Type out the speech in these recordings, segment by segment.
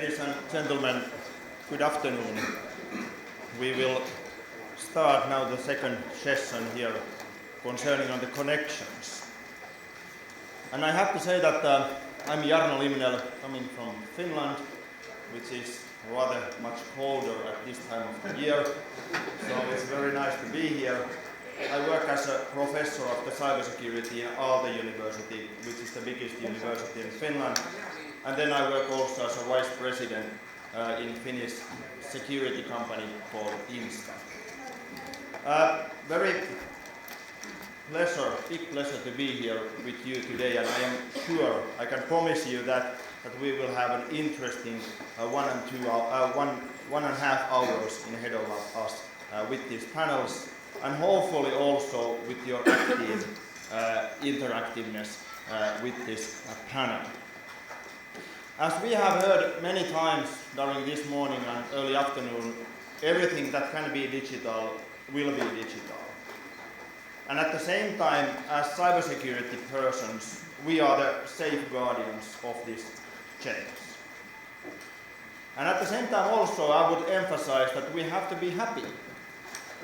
Ladies and gentlemen, good afternoon. We will start now the second session here concerning on the connections. And I have to say that I'm Jarno Limnell, coming from Finland, which is rather much colder at this time of the year. So it's very nice to be here. I work as a professor of the cybersecurity in Aalto University, which is the biggest university in Finland. And then I work also as a vice president in Finnish security company called Insta. Big pleasure to be here with you today, and I am sure, I can promise you that we will have an interesting 1.5 hours ahead of us with these panels, and hopefully also with your active interactiveness with this panel. As we have heard many times during this morning and early afternoon, everything that can be digital will be digital. And at the same time, as cybersecurity persons, we are the safeguardians of these chains. And at the same time also, I would emphasize that we have to be happy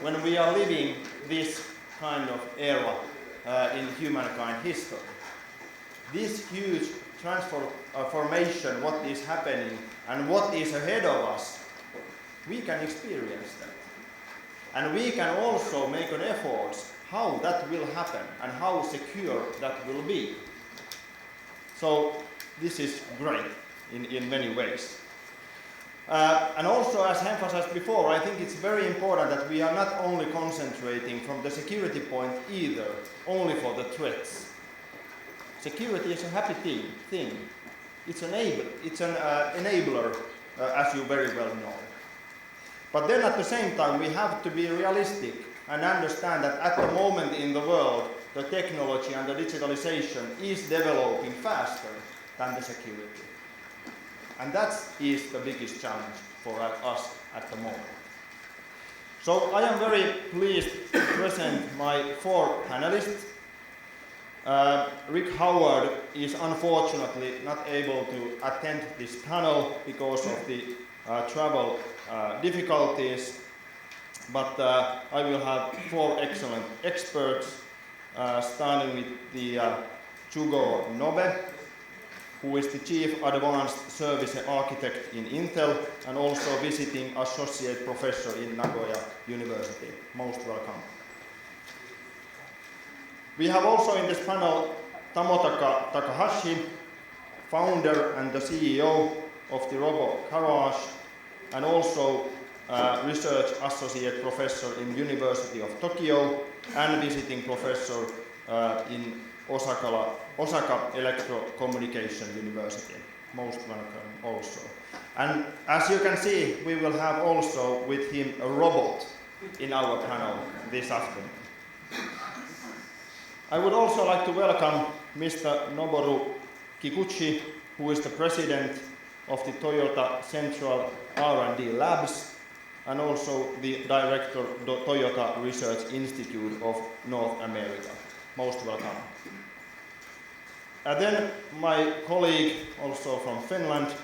when we are living this kind of era in humankind history. This huge transformation, what is happening and what is ahead of us, we can experience that. And we can also make an effort how that will happen and how secure that will be. So this is great in many ways. And also, as emphasized before, I think it's very important that we are not only concentrating from the security point either, only for the threats. Security is a happy thing. It's an enabler, as you very well know. But then at the same time, we have to be realistic and understand that at the moment in the world, the technology and the digitalization is developing faster than the security. And that is the biggest challenge for us at the moment. So I am very pleased to present my 4 panelists. Rick Howard is unfortunately not able to attend this panel because of the travel difficulties, but I will have 4 excellent experts, starting with the Chugo Nobe, who is the Chief Advanced Service Architect in Intel and also visiting Associate Professor in Nagoya University. Most welcome. We have also in this panel Tamotaka Takahashi, founder and the CEO of the Robo Garage, and also Research Associate Professor in University of Tokyo and visiting professor in Osaka Electrocommunication University. Most welcome also. And as you can see, we will have also with him a robot in our panel this afternoon. I would also like to welcome Mr. Noboru Kikuchi, who is the president of the Toyota Central R&D Labs and also the director of the Toyota Research Institute of North America. Most welcome. And then my colleague, also from Finland,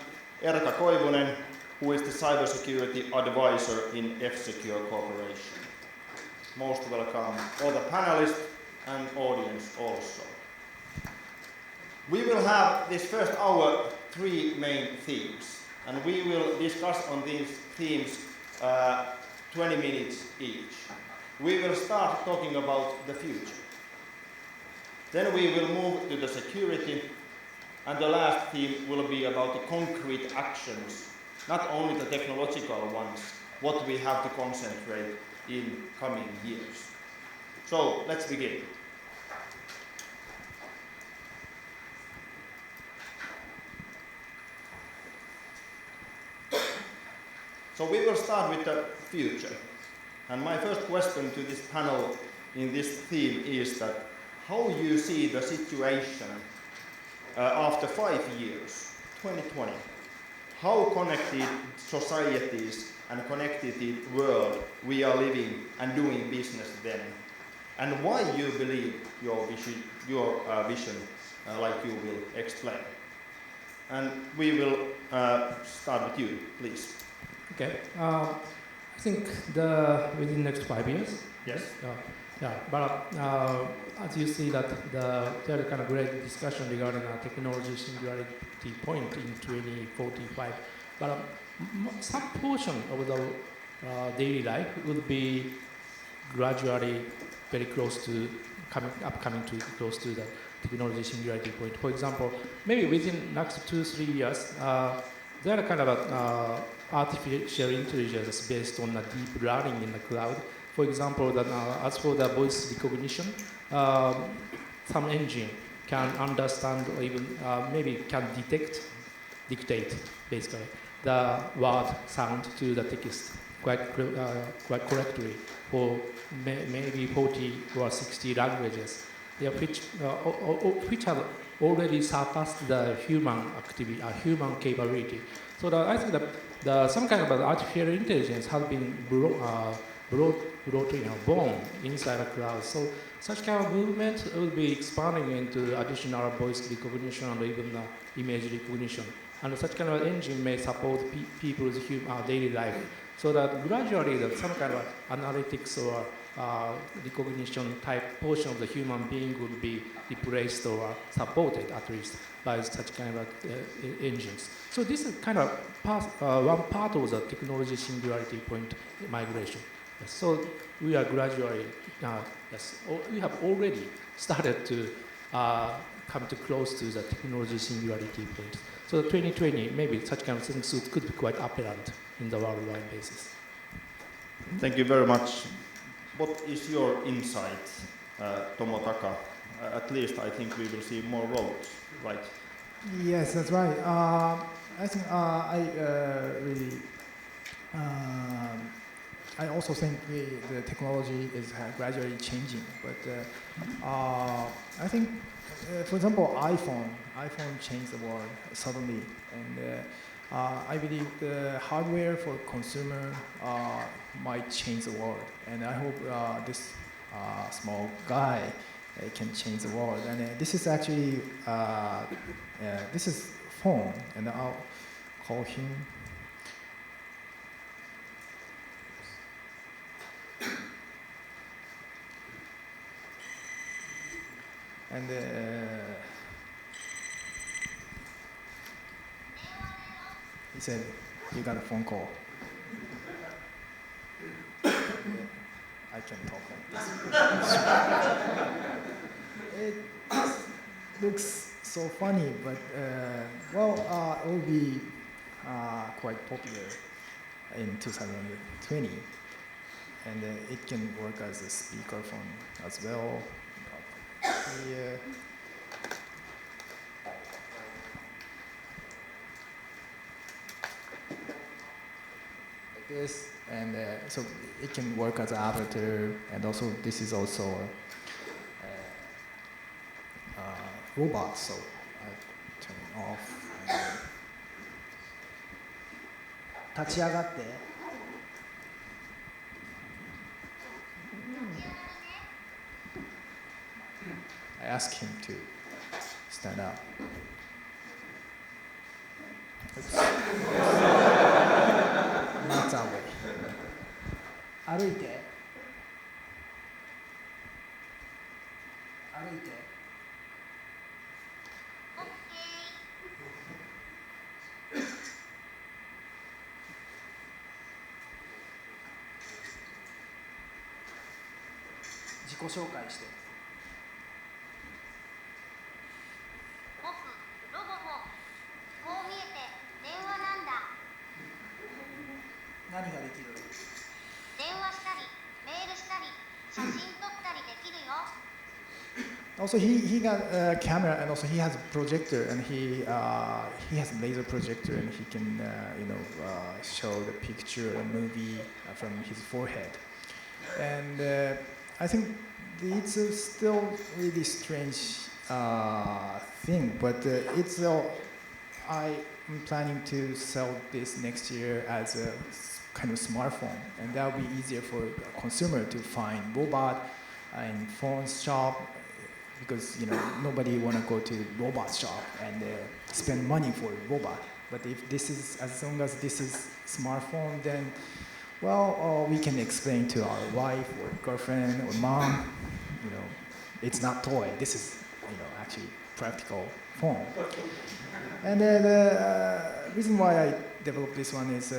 Erka Koivunen, who is the cybersecurity advisor in F-Secure Corporation. Most welcome all the panelists and audience also. We will have this first hour 3 main themes, and we will discuss on these themes 20 minutes each. We will start talking about the future. Then we will move to the security, and the last theme will be about the concrete actions, not only the technological ones, what we have to concentrate in coming years. So let's begin. So we will start with the future. And my first question to this panel in this theme is that how you see the situation after 5 years, 2020. How connected societies and connected world we are living and doing business then. And why you believe your vision like you will explain. And we will start with you, please. Okay. I think within the next 5 years. Yes. Yeah, but as you see that there is kind of great discussion regarding technology singularity point in 2045. But some portion of the daily life will be gradually very close to upcoming to close to the technology singularity point. For example, maybe within next 2-3 years, there are kind of artificial intelligence based on deep learning in the cloud. For example, that as for the voice recognition, some engine can understand or even maybe can dictate basically the word sound to the text quite correctly for maybe 40 or 60 languages, which have already surpassed the human activity, human capability. So I think that some kind of artificial intelligence has been born inside the cloud. So such kind of movement will be expanding into additional voice recognition and even image recognition. And such kind of engine may support people's daily life. So that gradually some kind of analytics or recognition type portion of the human being will be replaced or supported at least by such kind of engines. So this is kind of one part of the technology singularity point migration. Yes, so we are gradually, we have already started to come to close to the technology singularity point. So 2020, maybe such kind of things could be quite apparent in the worldwide basis. Thank you very much. What is your insight, Tomotaka? At least I think we will see more roads, right? Yes, that's right. I think I also think the technology is gradually changing. But I think, for example, iPhone changed the world suddenly, and I believe the hardware for consumer might change the world. And I hope this small guy can change the world. And this is actually this is phone, and I'll call him. And he said, "You got a phone call." I can talk like this. It looks so funny, but it will be quite popular in 2020, and it can work as a speakerphone as well. Yeah. Like this, and so it can work as an avatar, and also this is also a robot, so I turn it off. 立ち上がって。I asked him to stand up. Oops. Not that way. 歩いて。歩いて。自己紹介して。何ができる？電話したり、メールしたり、写真撮ったりできるよ。Also, he got a camera, and also he has a projector, and he has a laser projector, and he can show the picture, a movie from his forehead. And I think it's a still really strange thing, but I'm planning to sell this next year as a kind of smartphone, and that will be easier for a consumer to find robot in phone shop because nobody want to go to robot shop and spend money for a robot. But if this is, as long as this is smartphone, then well, we can explain to our wife or girlfriend or mom, it's not toy. This is actually practical phone. And the reason why I developed this one is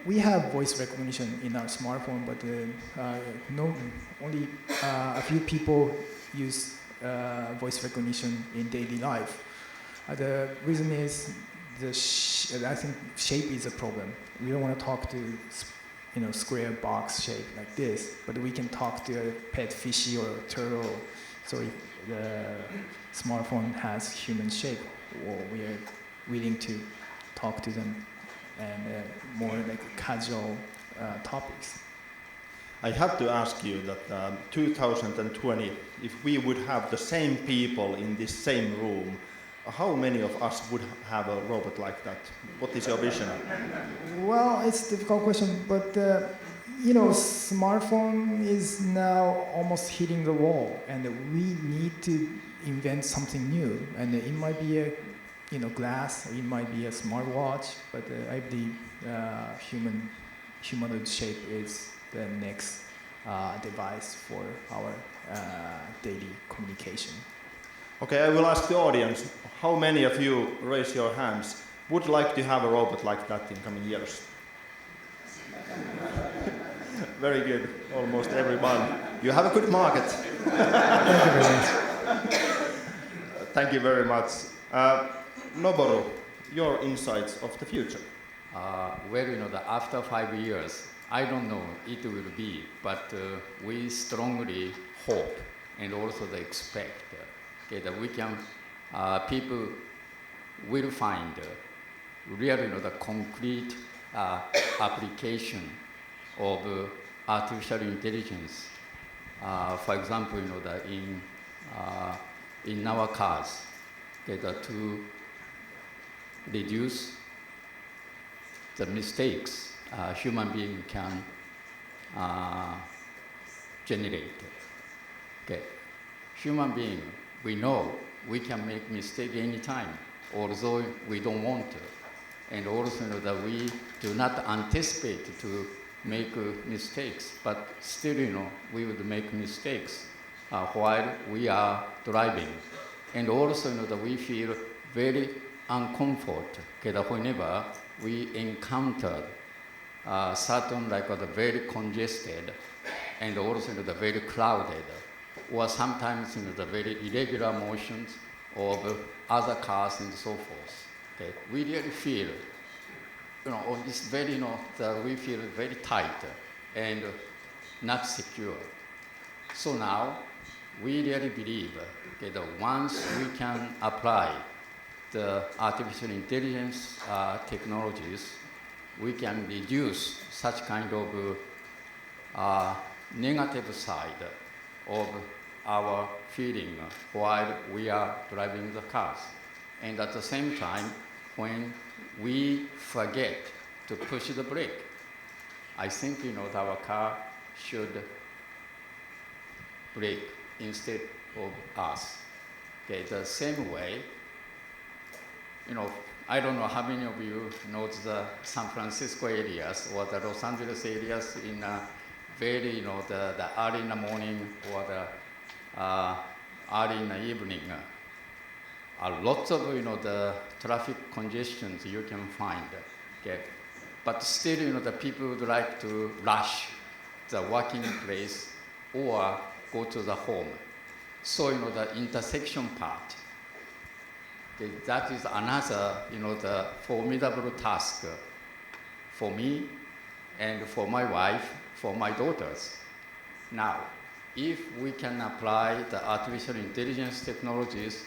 we have voice recognition in our smartphone, but only a few people use voice recognition in daily life. The reason is I think shape is a problem. We don't want to talk to square box shape like this, but we can talk to a pet fishy or a turtle. So if the smartphone has human shape, or we are willing to talk to them and more like casual topics. I have to ask you that 2020, if we would have the same people in this same room, how many of us would have a robot like that? What is your vision? Well, it's a difficult question, but smartphone is now almost hitting the wall, and we need to invent something new. And it might be a glass, or it might be a smartwatch, but I believe humanoid shape is the next device for our daily communication. Okay, I will ask the audience, how many of you, raise your hands, would like to have a robot like that in coming years? Very good, almost everyone. You have a good market. Thank you very much. Thank you very much. Noboru, your insights of the future. After 5 years, I don't know it will be, but we strongly hope and also expect that we can, people will find really the concrete application of artificial intelligence. For example, in our cars, to reduce the mistakes human being can generate. Human being, we know we can make mistake anytime, although we don't want to. And also that we do not anticipate to make mistakes, but still, we would make mistakes while we are driving. And also, that we feel very uncomfortable whenever we encounter certain the very congested and also the very crowded, or sometimes the very irregular motions of other cars and so forth. We really feel, it's very, that we feel very tight and not secure. So now, we really believe that once we can apply the artificial intelligence technologies, we can reduce such kind of negative side of our feeling while we are driving the cars. And at the same time, when we forget to push the brake, I think that our car should brake instead of us. The same way, I don't know how many of you know the San Francisco areas or the Los Angeles areas in very, the early in the morning or the early in the evening. Lots of, the traffic congestions you can find. But still, the people would like to rush the working place or go to the home. So, the intersection part, that is another, the formidable task for me and for my wife, for my daughters. Now, if we can apply the artificial intelligence technologies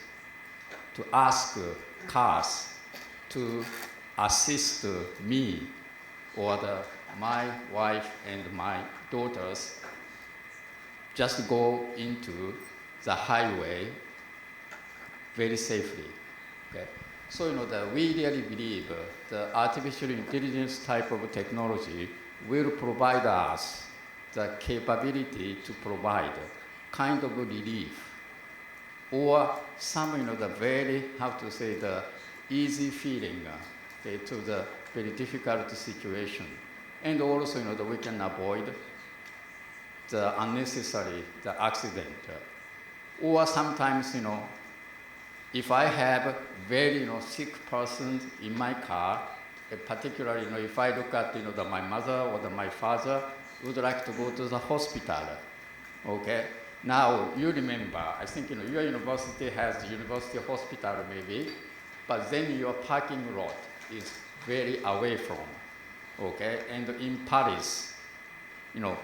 to ask cars to assist me or my wife and my daughters just go into the highway very safely. So that we really believe the artificial intelligence type of technology will provide us the capability to provide kind of relief, or some, the very, how to say, the easy feeling to the very difficult situation. And also, that we can avoid the unnecessary the accident. Or sometimes, if I have very, sick person in my car, particularly, if I look at, my mother or my father would like to go to the hospital, okay? Now, you remember, I think, your university has university hospital maybe, but then your parking lot is very away from, okay? And in Paris,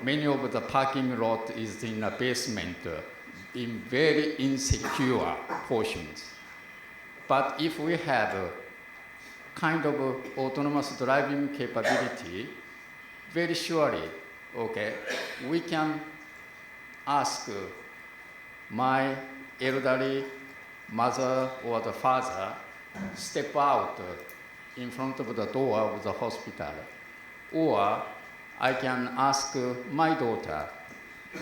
many of the parking lot is in a basement, in very insecure portions. But if we have a kind of autonomous driving capability, very surely, okay, we can ask my elderly mother or the father step out in front of the door of the hospital. Or I can ask my daughter,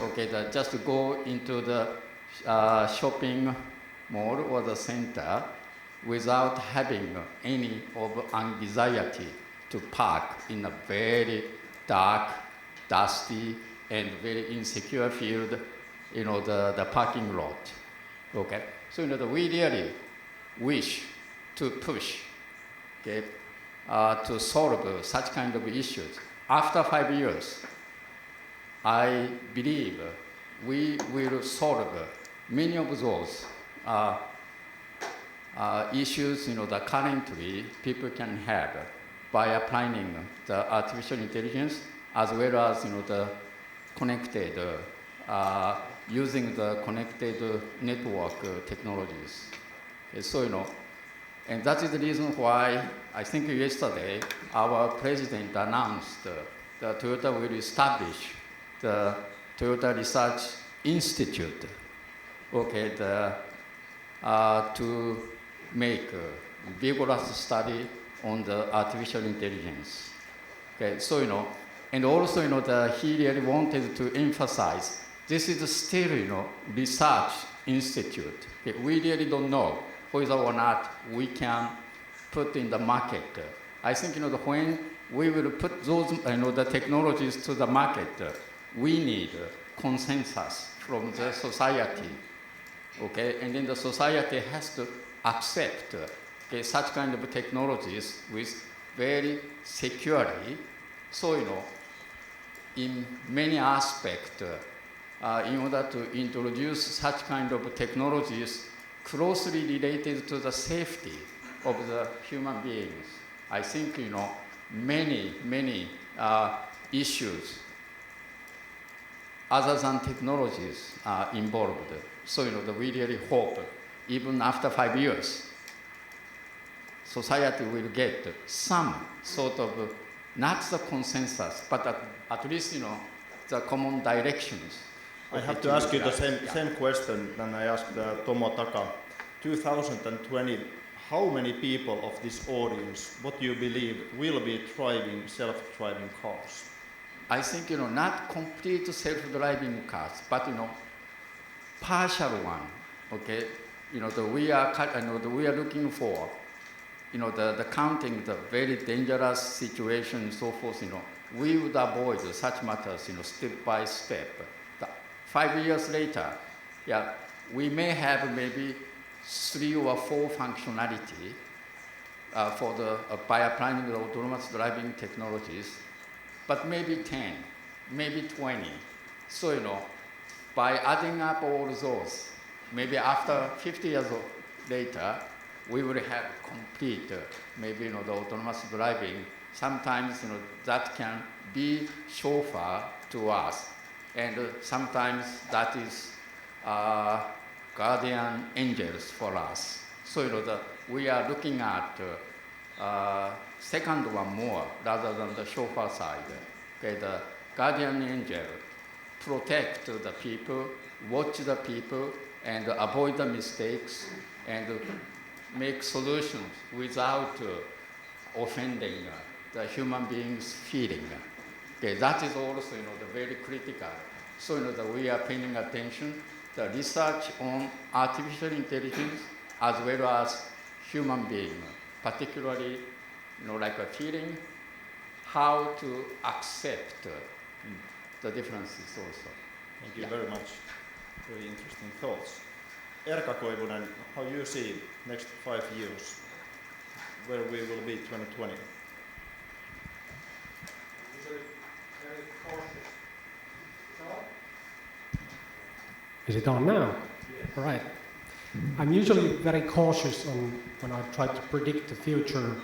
okay, just go into the shopping mall or the center without having any of anxiety to park in a very dark, dusty, and very insecure field, the parking lot, okay? So, we really wish to push, okay, to solve such kind of issues. After 5 years, I believe we will solve many of those issues, that currently people can have by applying the artificial intelligence as well as, the connected, using the connected network technologies. Okay, so, and that is the reason why I think yesterday our president announced that Toyota will establish the Toyota Research Institute, okay, to make a vigorous study on the artificial intelligence. Okay, so, and also, he really wanted to emphasize this is still, research institute. Okay, we really don't know whether or not we can put in the market. I think, when we will put those, the technologies to the market, we need consensus from the society, okay? And then the society has to accept, okay, such kind of technologies with very securely. So, in many aspects, in order to introduce such kind of technologies closely related to the safety of the human beings, I think, many issues other than technologies are involved. So, we really hope, even after 5 years, society will get some sort of, not the consensus, but at least, the common directions. I have to ask you the same question than I asked Tomotaka. 2020, how many people of this audience, what do you believe, will be driving self-driving cars? I think, not complete self-driving cars, but, partial one, okay? We are looking for, the counting the very dangerous situation and so forth, we would avoid such matters, step by step. 5 years later, yeah, we may have maybe 3 or 4 functionality by applying the autonomous driving technologies, but maybe 10, maybe 20. So, by adding up all those, maybe after 50 years later, we will have complete, maybe, the autonomous driving. Sometimes, that can be chauffeur to us. And sometimes that is guardian angels for us. So, we are looking at second one more rather than the chauffeur side. Okay, the guardian angel protect the people, watch the people, and avoid the mistakes, and make solutions without offending the human being's feeling. Okay, that is also, the very critical. So, that we are paying attention the research on artificial intelligence as well as human being, particularly, like a feeling, how to accept the differences also. Thank you very much. Very interesting thoughts. Erkka Koivunen, how you see next 5 years, where we will be 2020? Is it on now? Yes. All right. I'm usually very cautious when I try to predict the future.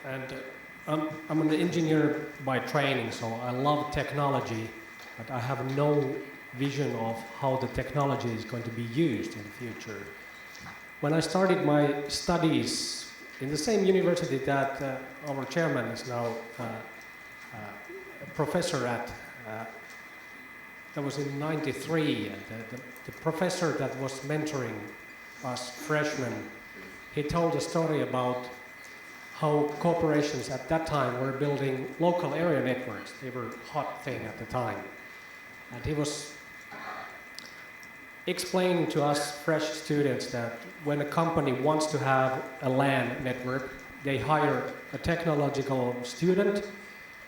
I'm an engineer by training, so I love technology, but I have no vision of how the technology is going to be used in the future. When I started my studies in the same university that our chairman is now a professor at, that was in '93, and the professor that was mentoring us freshmen, he told a story about how corporations at that time were building local area networks. They were a hot thing at the time. And he was explaining to us fresh students that when a company wants to have a LAN network, they hire a technological student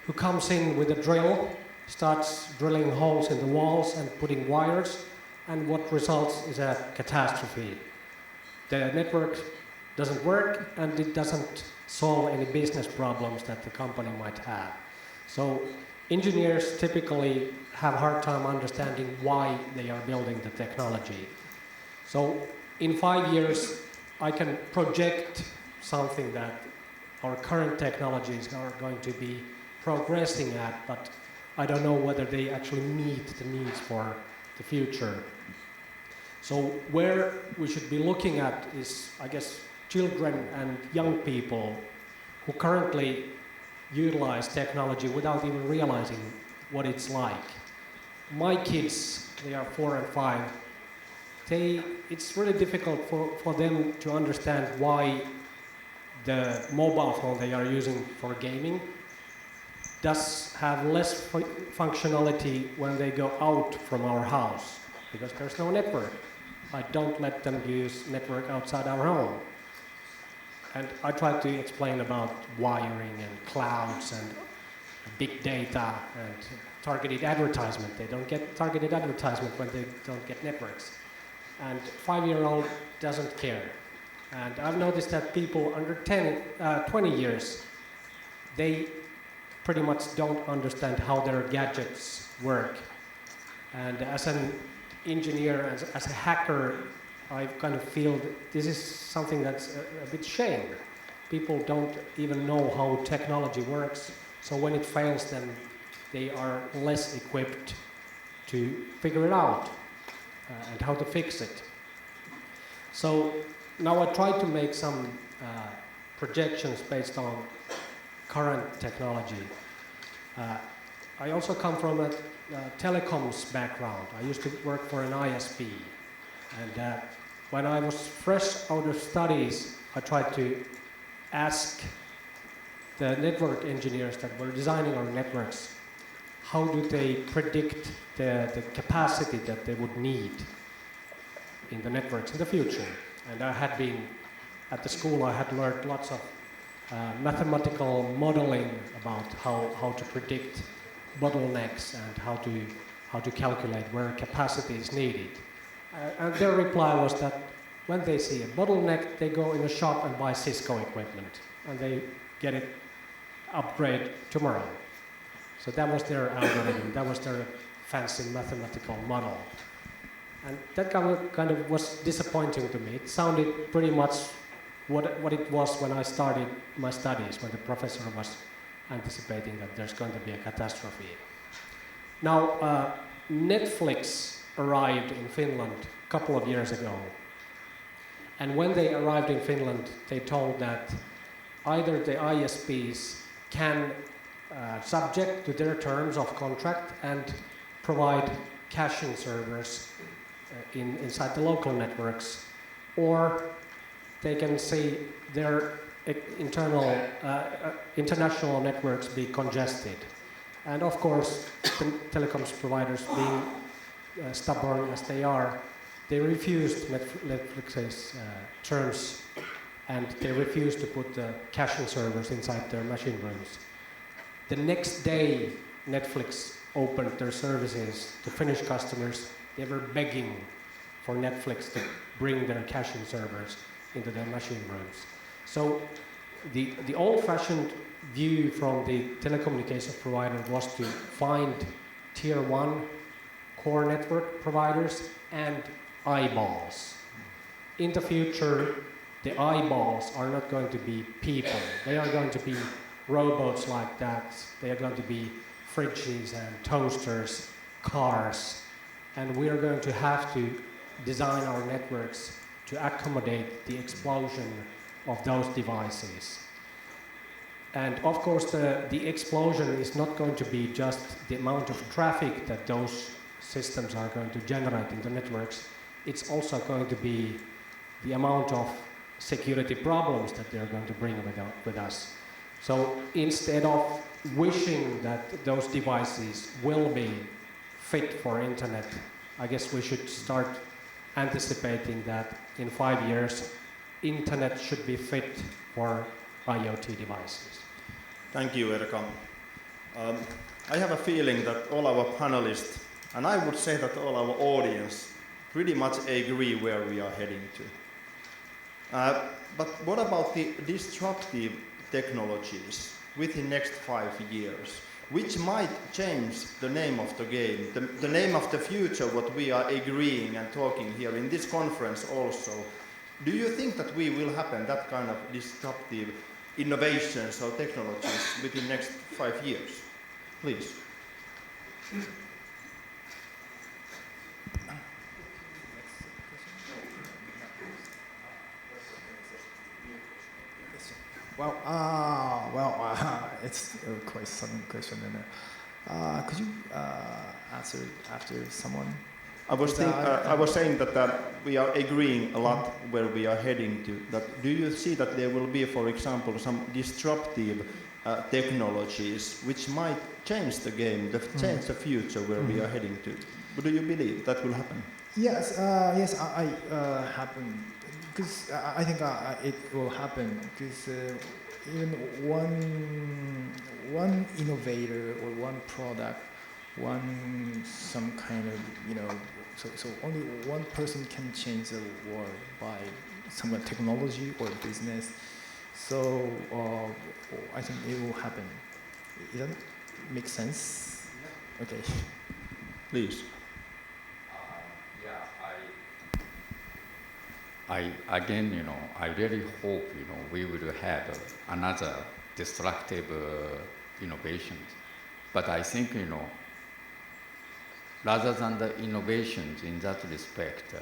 who comes in with a drill, starts drilling holes in the walls and putting wires, and what results is a catastrophe. The network doesn't work and it doesn't solve any business problems that the company might have. So engineers typically have a hard time understanding why they are building the technology. So in 5 years, I can project something that our current technologies are going to be progressing at, but I don't know whether they actually meet the needs for the future. So where we should be looking at is, I guess, children and young people who currently utilize technology without even realizing what it's like. My kids, they are 4 and 5, it's really difficult for them to understand why the mobile phone they are using for gaming does have less functionality when they go out from our house, because there's no network. I don't let them use network outside our home. And I try to explain about wiring and clouds and big data and targeted advertisement. They don't get targeted advertisement when they don't get networks. And 5-year-old doesn't care. And I've noticed that people under 20 years, they pretty much don't understand how their gadgets work. And as an engineer, as a hacker, I kind of feel that this is something that's a bit shame. People don't even know how technology works, so when it fails, then they are less equipped to figure it out and how to fix it. So now I try to make some projections based on current technology. I also come from a telecoms background. I used to work for an ISP, and when I was fresh out of studies, I tried to ask the network engineers that were designing our networks, how do they predict the capacity that they would need in the networks in the future? And I had been, at the school, I had learned lots of mathematical modeling about how to predict bottlenecks and how to calculate where capacity is needed. And their reply was that when they see a bottleneck, they go in a shop and buy Cisco equipment, and they get it upgrade tomorrow. So that was their algorithm, that was their fancy mathematical model. And that kind of was disappointing to me. It sounded pretty much what it was when I started my studies, when the professor was anticipating that there's going to be a catastrophe. Now, Netflix arrived in Finland a couple of years ago. And when they arrived in Finland, they told that either the ISPs can subject to their terms of contract and provide caching servers inside the local networks, or they can see their international networks be congested. And of course, the telecoms providers being stubborn as they are, they refused Netflix's terms, and they refused to put the caching servers inside their machine rooms. The next day, Netflix opened their services to Finnish customers. They were begging for Netflix to bring their caching servers into their machine rooms. So the old-fashioned view from the telecommunications provider was to find tier 1 core network providers and eyeballs. In the future, the eyeballs are not going to be people. They are going to be robots like that. They are going to be fridges and toasters, cars, and we are going to have to design our networks to accommodate the explosion of those devices. And of course, the explosion is not going to be just the amount of traffic that those systems are going to generate in the networks. It's also going to be the amount of security problems that they're going to bring with us. So instead of wishing that those devices will be fit for internet, I guess we should start anticipating that in 5 years, internet should be fit for IoT devices. Thank you, Erkka. I have a feeling that all our panelists, and I would say that all our audience, pretty much agree where we are heading to. But what about the disruptive technologies within the next 5 years, which might change the name of the game, the name of the future, what we are agreeing and talking here in this conference also? Do you think that we will happen that kind of disruptive innovations or technologies within the next 5 years? Please. It's a quite sudden question. Could you answer after someone? I was saying that we are agreeing a lot where we are heading to. That do you see that there will be, for example, some disruptive technologies which might change the game, change the future where we are heading to? Do you believe that will happen? Yes, I happen, because I think it will happen, because even one innovator or one product, some kind of, so only one person can change the world by some kind of technology or business. So I think it will happen. Does that make sense? Okay. Please. I really hope, we will have another destructive innovations. But I think, rather than the innovations in that respect,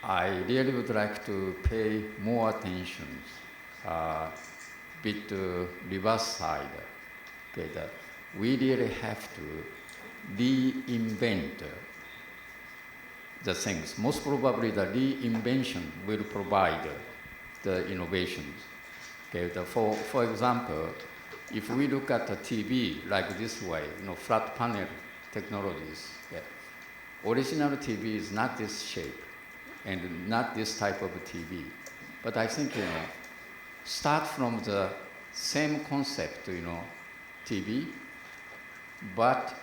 I really would like to pay more attention with the reverse side. Okay, that we really have to reinvent the things. Most probably the reinvention will provide the innovations. Okay, for example, if we look at the TV like this way, flat panel technologies, okay, original TV is not this shape and not this type of TV. But I think, start from the same concept, TV, but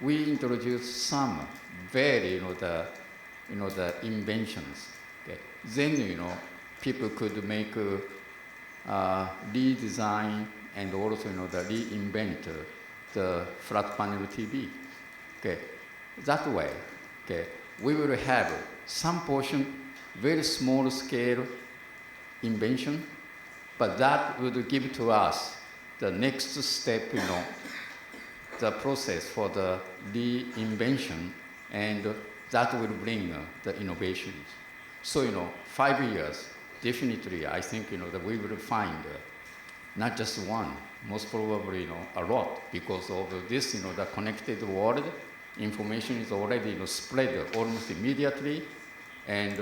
we introduce some very, the inventions. Okay. Then, people could make redesign and also, the reinvent the flat panel TV. Okay. That way, okay, we will have some portion, very small scale invention, but that would give to us the next step, the process for the reinvention, and that will bring the innovations. So, 5 years, definitely, I think, that we will find not just one, most probably, a lot, because of this, the connected world, information is already, spread almost immediately, and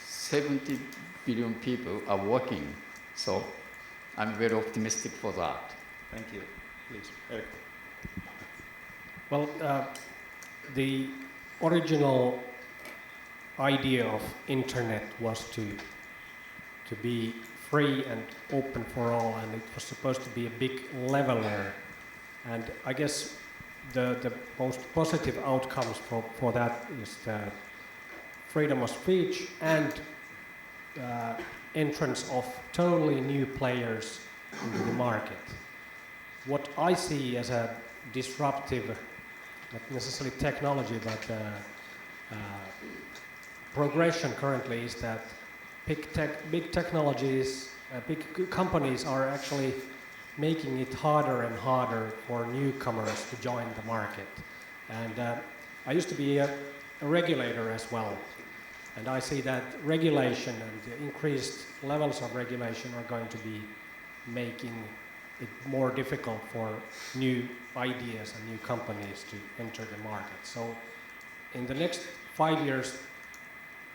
70 billion people are working. So, I'm very optimistic for that. Thank you. Please, Eric. Well, the original idea of internet was to be free and open for all, and it was supposed to be a big leveler. And I guess the most positive outcomes for that is the freedom of speech and entrance of totally new players into the market. What I see as a disruptive, not necessarily technology, but progression currently is that big technologies, big companies are actually making it harder and harder for newcomers to join the market. And I used to be a regulator as well, and I see that regulation and the increased levels of regulation are going to be making it more difficult for new ideas and new companies to enter the market. So in the next 5 years,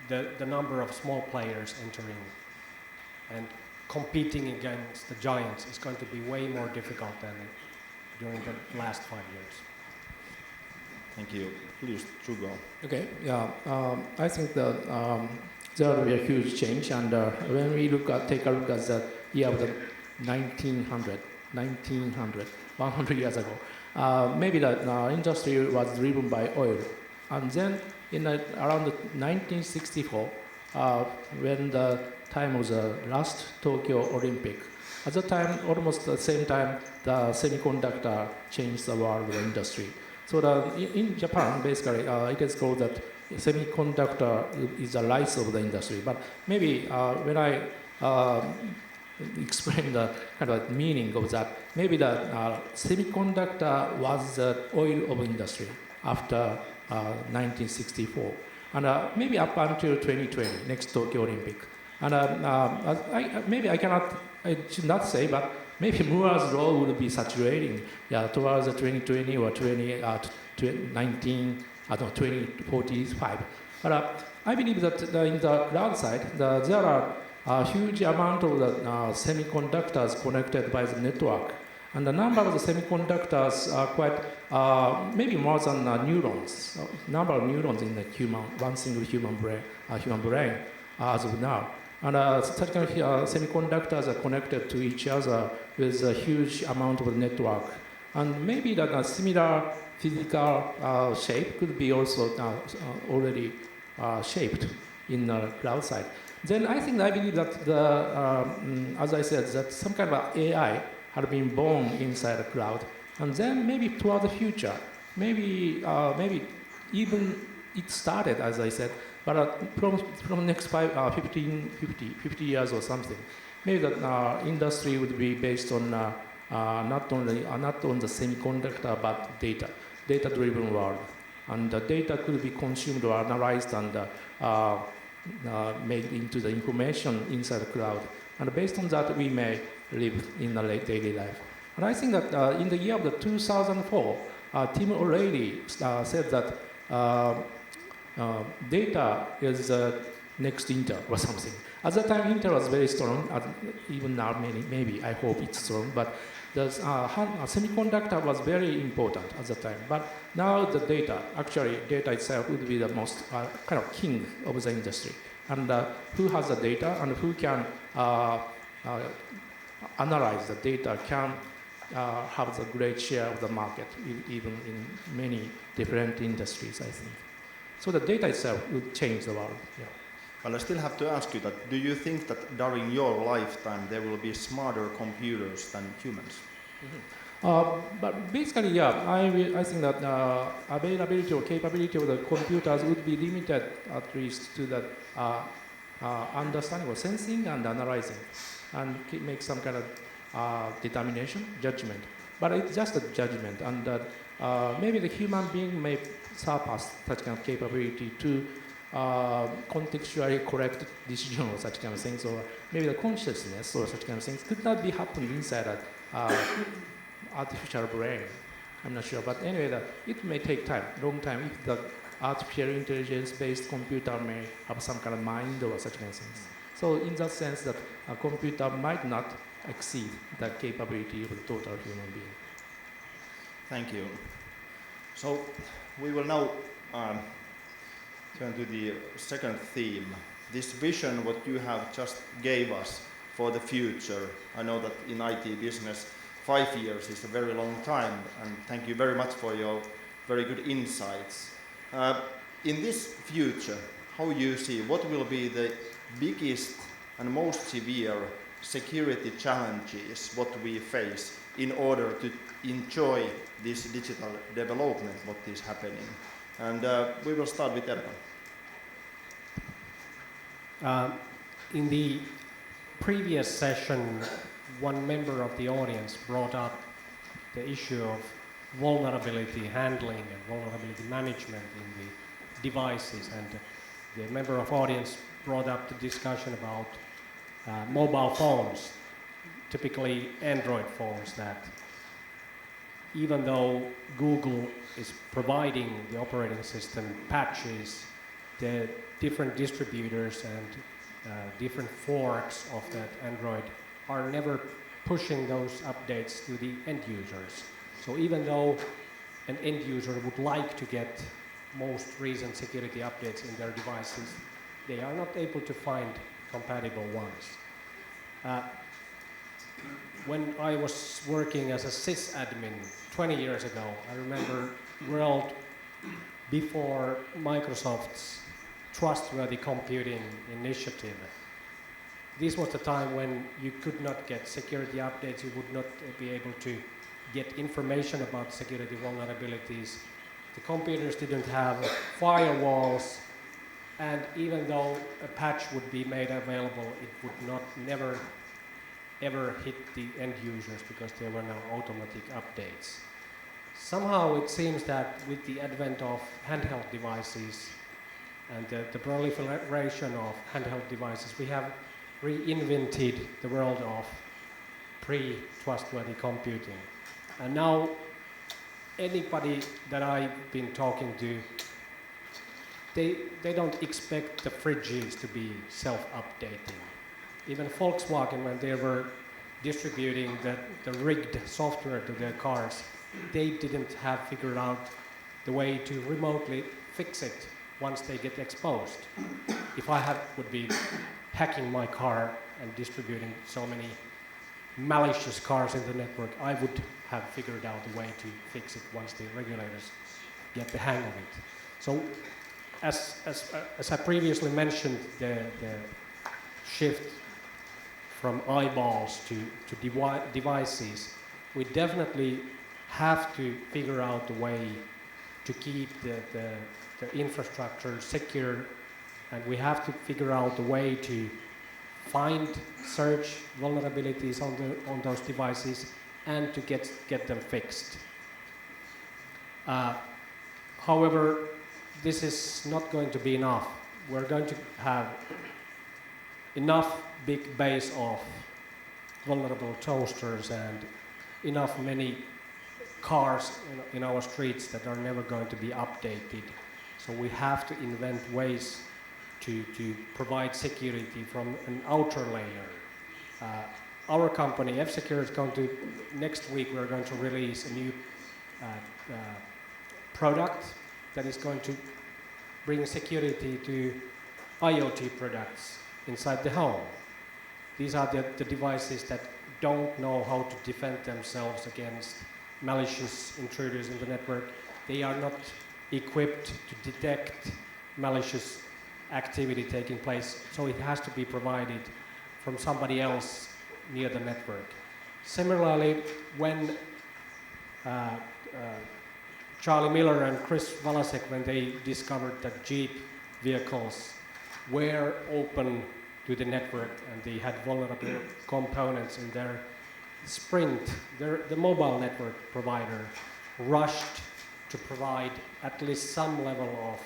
the number of small players entering and competing against the giants is going to be way more difficult than during the last 5 years. Thank you. Please, Trugo. Okay, yeah, I think that there will be a huge change, and when we take a look at the year of the 1900, 100 years ago, maybe the industry was driven by oil, and then around 1964, when the time was the last Tokyo Olympic, at the time, almost the same time, the semiconductor changed the world of the industry. So in Japan, basically, it is called that semiconductor is the life of the industry. But maybe when I explain the kind of meaning of that, maybe the semiconductor was the oil of industry after 1964. And maybe up until 2020, next Tokyo Olympic. And I should not say, but maybe Moore's law would be saturating towards 2020 or 2045. But I believe that in the cloud side, there are a huge amount of the semiconductors connected by the network. And the number of the semiconductors are quite, maybe more than neurons. Number of neurons in the one single human brain as of now. And such kind of semiconductors are connected to each other with a huge amount of network. And maybe that a similar physical shape could be also already shaped in the cloud side. Then I believe that as I said, that some kind of AI had been born inside the cloud. And then maybe toward the future, maybe even it started, as I said, but from next 50 years or something, maybe the industry would be based on not on the semiconductor, but data-driven world. And the data could be consumed or analyzed and made into the information inside the cloud. And based on that, we may live in the daily life. And I think that in the year of the 2004, Tim already said that data is next Intel or something. At that time, Intel was very strong. Even now, maybe I hope it's strong. But the semiconductor was very important at the time. But now the data itself would be the most kind of king of the industry. And who has the data and who can analyze the data can have the great share of the market, even in many different industries, I think. So the data itself will change the world. Yeah. Well, I still have to ask you that, do you think that during your lifetime there will be smarter computers than humans? Mm-hmm. But basically, yeah, I think that availability or capability of the computers would be limited at least to the understanding or sensing and analyzing, and make some kind of determination, judgment. But it's just a judgment, and maybe the human being may surpass such kind of capability to contextually correct decision or such kind of things, or maybe the consciousness or such kind of things could not be happening inside an artificial brain. I'm not sure, but anyway, it may take time, long time, if the artificial intelligence-based computer may have some kind of mind or such kind of things. So in that sense, that a computer might not exceed the capability of the total human being. Thank you. So we will now turn to the second theme. This vision what you have just gave us for the future. I know that in IT business 5 years is a very long time, and thank you very much for your very good insights. In this future, how you see what will be the biggest and most severe security challenges what we face in order to enjoy this digital development what is happening? And we will start with Erkan. In the previous session, one member of the audience brought up the issue of vulnerability handling and vulnerability management in the devices, and the member of audience brought up the discussion about mobile phones, typically Android phones, that even though Google is providing the operating system patches, the different distributors and different forks of that Android are never pushing those updates to the end users. So even though an end user would like to get most recent security updates in their devices, they are not able to find compatible ones. When I was working as a sysadmin 20 years ago, I remember world before Microsoft's trustworthy computing initiative. This was the time when you could not get security updates, you would not be able to get information about security vulnerabilities. The computers didn't have firewalls, and even though a patch would be made available, it would not never ever hit the end users because there were no automatic updates. Somehow it seems that with the advent of handheld devices and the proliferation of handheld devices, we have reinvented the world of pre-trustworthy computing. And now anybody that I've been talking to, they don't expect the fridges to be self-updating. Even Volkswagen, when they were distributing the rigged software to their cars, they didn't have figured out the way to remotely fix it once they get exposed. If I would be hacking my car and distributing so many malicious cars in the network, I would have figured out a way to fix it once the regulators get the hang of it. So as I previously mentioned, the shift from eyeballs to devices, we definitely have to figure out a way to keep the infrastructure secure, and we have to figure out a way to find, search vulnerabilities on those devices and to get them fixed. However, this is not going to be enough. We're going to have enough big base of vulnerable toasters and enough many cars in our streets that are never going to be updated. So we have to invent ways to provide security from an outer layer. Our company, F-Secure, is going to, next week we're going to release a new product that is going to bring security to IoT products inside the home. These are the devices that don't know how to defend themselves against malicious intruders in the network. They are not equipped to detect malicious activity taking place, so it has to be provided from somebody else near the network. Similarly, when Charlie Miller and Chris Valasek, when they discovered that Jeep vehicles were open to the network and they had vulnerable components in their Sprint, the mobile network provider, rushed to provide at least some level of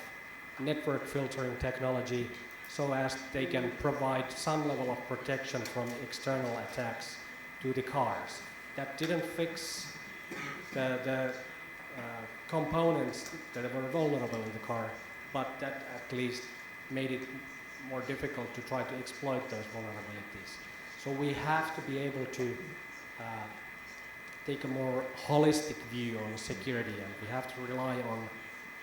network filtering technology so as they can provide some level of protection from external attacks to the cars. That didn't fix the components that were vulnerable in the car, but that at least made it more difficult to try to exploit those vulnerabilities. So we have to be able to take a more holistic view on security, and we have to rely on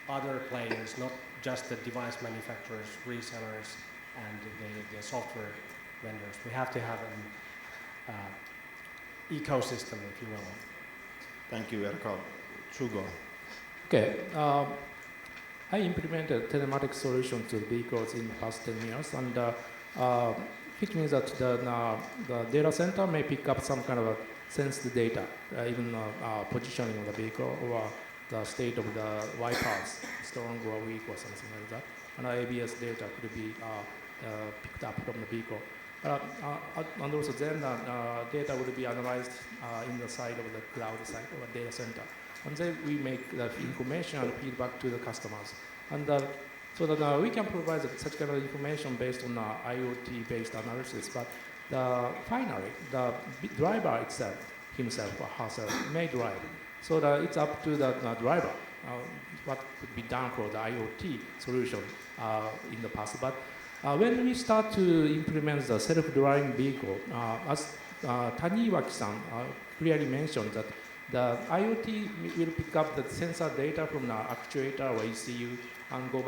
other players, not just the device manufacturers, resellers, and the software vendors. We have to have an ecosystem, if you will. Thank you, Erkka. Sugo. Okay. I implemented telematic solutions to vehicles in the past 10 years, and which means that the data center may pick up some kind of a sensed data, even positioning of the vehicle or the state of the wipers, strong or weak or something like that. And ABS data could be picked up from the vehicle. And also then data would be analyzed in the side of the cloud side or data center. And then we make the information and feedback to the customers. And so that we can provide such kind of information based on IoT-based analysis. But finally, the driver itself, himself or herself, may drive. So that it's up to the driver what could be done for the IoT solution in the past. But when we start to implement the self-driving vehicle, as Taniwaki-san clearly mentioned that the IoT will pick up the sensor data from the actuator or ECU and go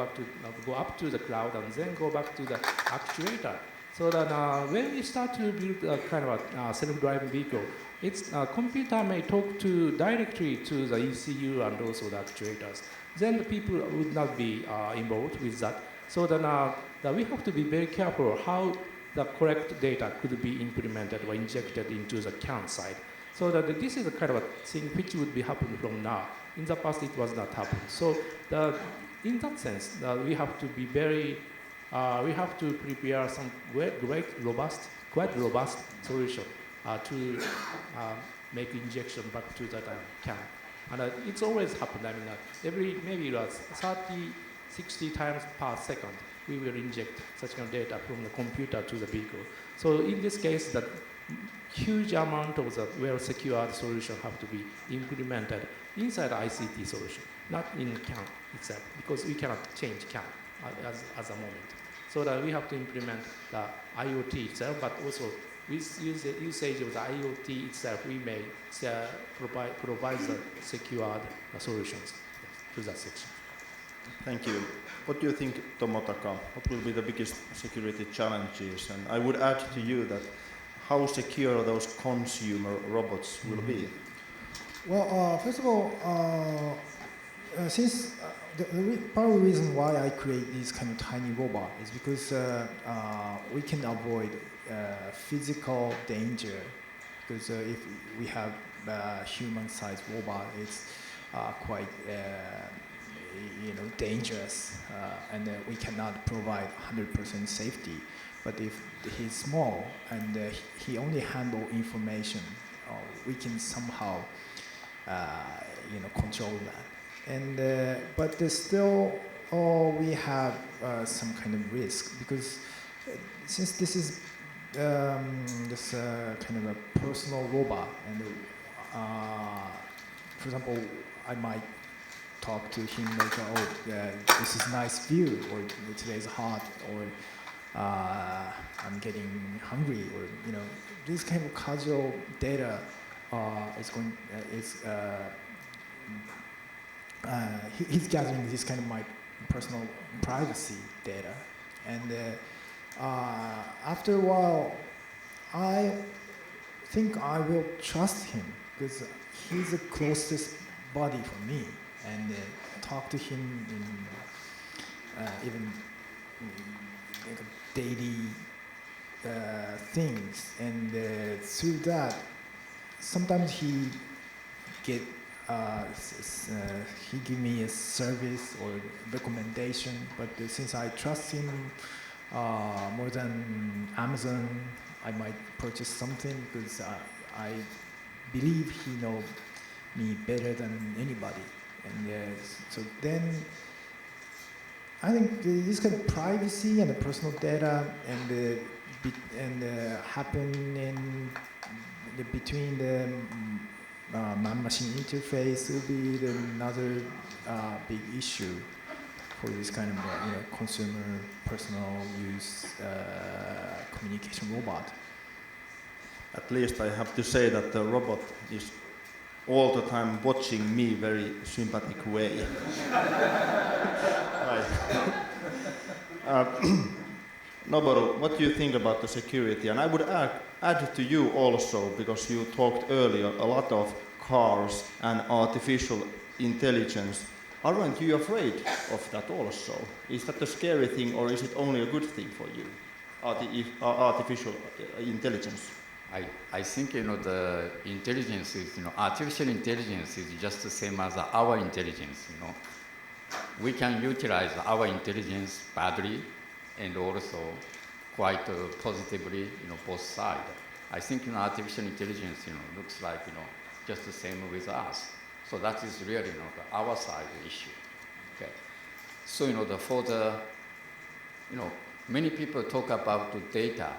up to the cloud and then go back to the actuator. So that when we start to build a kind of a self-driving vehicle, its computer may talk directly to the ECU and also the actuators. Then the people would not be involved with that. So then that we have to be very careful how the correct data could be implemented or injected into the CAN side. So that this is a kind of a thing which would be happening from now. In the past, it was not happening. So in that sense, we have to be very, we have to prepare some quite robust solution to make injection back to that CAN. And it's always happened. I mean, maybe it was 30, 60 times per second, we will inject such kind of data from the computer to the vehicle. So in this case, that huge amount of the well-secured solution have to be implemented inside the ICT solution, not in CAN itself, because we cannot change CAN as a moment. So that we have to implement the IoT itself, but also with usage of the IoT itself, we may provide the secured solutions to that section. Thank you. What do you think, Tomotaka? What will be the biggest security challenges? And I would add to you that how secure those consumer robots will be? Well, first of all, since the part of the reason why I create this kind of tiny robot is because we can avoid physical danger. Because if we have a human-sized robot, it's quite dangerous, and we cannot provide 100% safety. But if he's small and he only handles information, we can somehow, control that. And but still, we have some kind of risk because since this is this kind of a personal robot, and for example, I might talk to him like, this is nice view, or today's hot, or I'm getting hungry, or this kind of casual data he's gathering this kind of my personal privacy data, and after a while, I think I will trust him because he's the closest buddy for me, and talk to him in even daily things, and through that, sometimes he give me a service or recommendation. But since I trust him more than Amazon, I might purchase something because I believe he knows me better than anybody. And so then I think this kind of privacy and the personal data and happen in between the man-machine interface will be another big issue for this kind of consumer personal use communication robot. At least I have to say that the robot is all the time watching me very sympathetic way. Right. Noboru, what do you think about the security? And I would add to you also, because you talked earlier a lot of cars and artificial intelligence. Aren't you afraid of that also? Is that a scary thing, or is it only a good thing for you, artificial intelligence? I think the intelligence is artificial intelligence is just the same as our intelligence. We can utilize our intelligence badly and also quite positively, both sides. I think artificial intelligence, looks like just the same with us. So that is really our side issue. Okay. So for the many people talk about the data,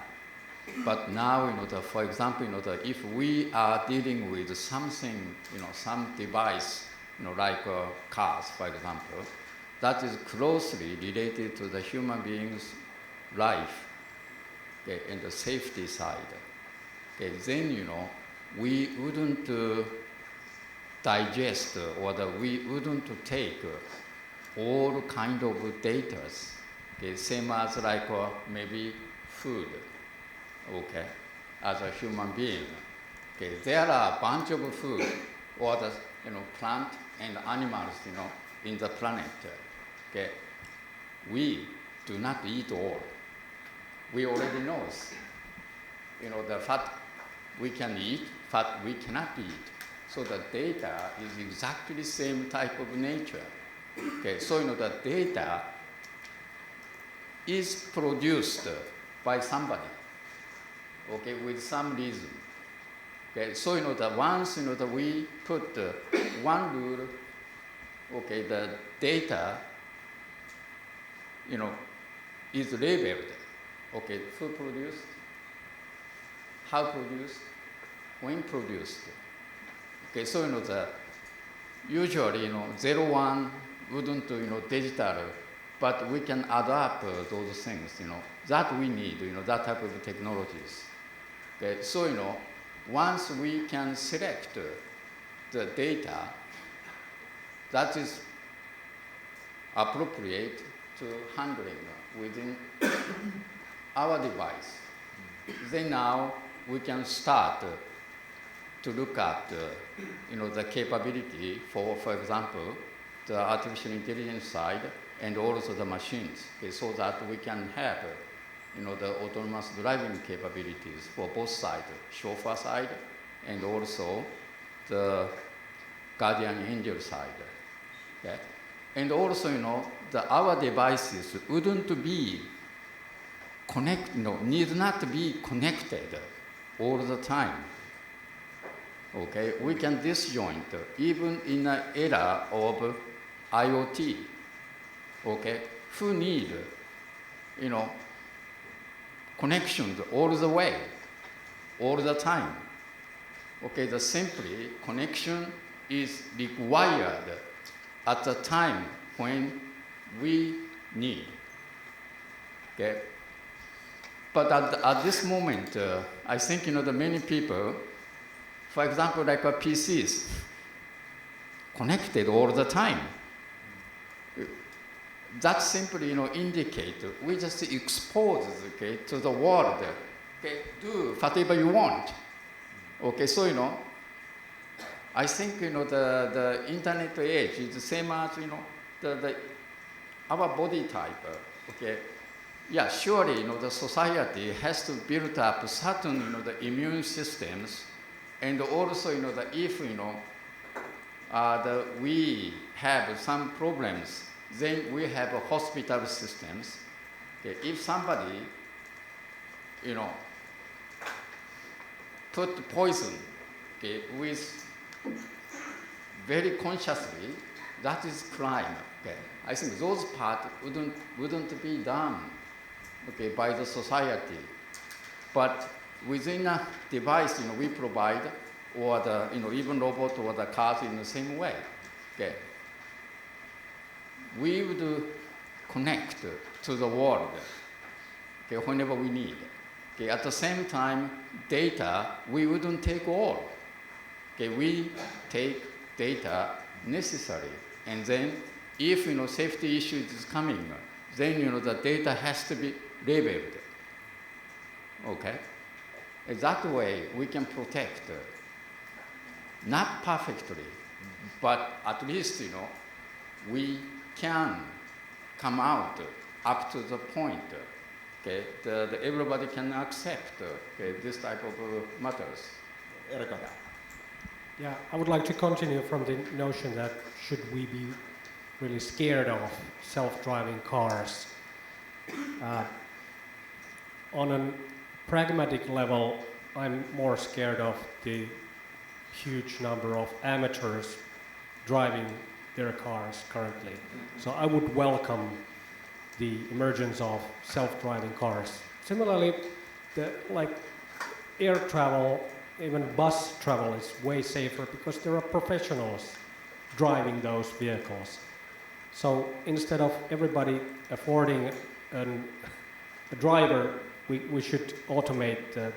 but now for example if we are dealing with something some device like cars, for example, that is closely related to the human being's life, okay, and the safety side. Okay, then we wouldn't digest or we wouldn't take all kind of data, okay, same as like maybe food, okay, as a human being. Okay, there are a bunch of food or the plant and animals in the planet. Okay, we do not eat all. We already know the fat we can eat, fat we cannot eat. So the data is exactly the same type of nature. Okay, so the data is produced by somebody, okay, with some reason. Okay, so once that we put one rule, okay, the data is labeled. Okay, who produced, how produced, when produced. Okay, so usually 01 wouldn't digital, but we can adapt those things that we need that type of technologies. Okay, so once we can select the data that is appropriate to handling within our device, then now we can start to look at the capability for example, the artificial intelligence side and also the machines, okay, so that we can have the autonomous driving capabilities for both sides, chauffeur side and also the guardian angel side. Okay? And also, our devices wouldn't be need not be connected all the time. Okay, we can disjoint even in an era of IoT. Okay, who need connections all the way, all the time. Okay, the simply connection is required at the time when we need. Okay, but at this moment, I think the many people, for example, like PCs, connected all the time. That simply indicate we just expose to the world. Okay, do whatever you want. Okay, so I think the internet age is the same as our body type. Okay, yeah, surely the society has to build up certain the immune systems, and also if we have some problems, then we have hospital systems. Okay, if somebody put poison, okay, with very consciously, that is crime. Okay, I think those parts wouldn't be done, okay, by the society, but within a device we provide, or the even robot or the cars in the same way. Okay, we would connect to the world, okay, whenever we need. Okay, at the same time, data we wouldn't take all. Okay, we take data necessary, and then if safety issue is coming, then the data has to be labeled. Okay, and that way we can protect, not perfectly, but at least we can come out up to the point. Okay, everybody can accept this type of matters. Erika. Yeah, I would like to continue from the notion that should we be really scared of self-driving cars. On a pragmatic level, I'm more scared of the huge number of amateurs driving their cars currently. So I would welcome the emergence of self-driving cars. Similarly, air travel, even bus travel is way safer because there are professionals driving those vehicles. So instead of everybody affording a driver, we should automate the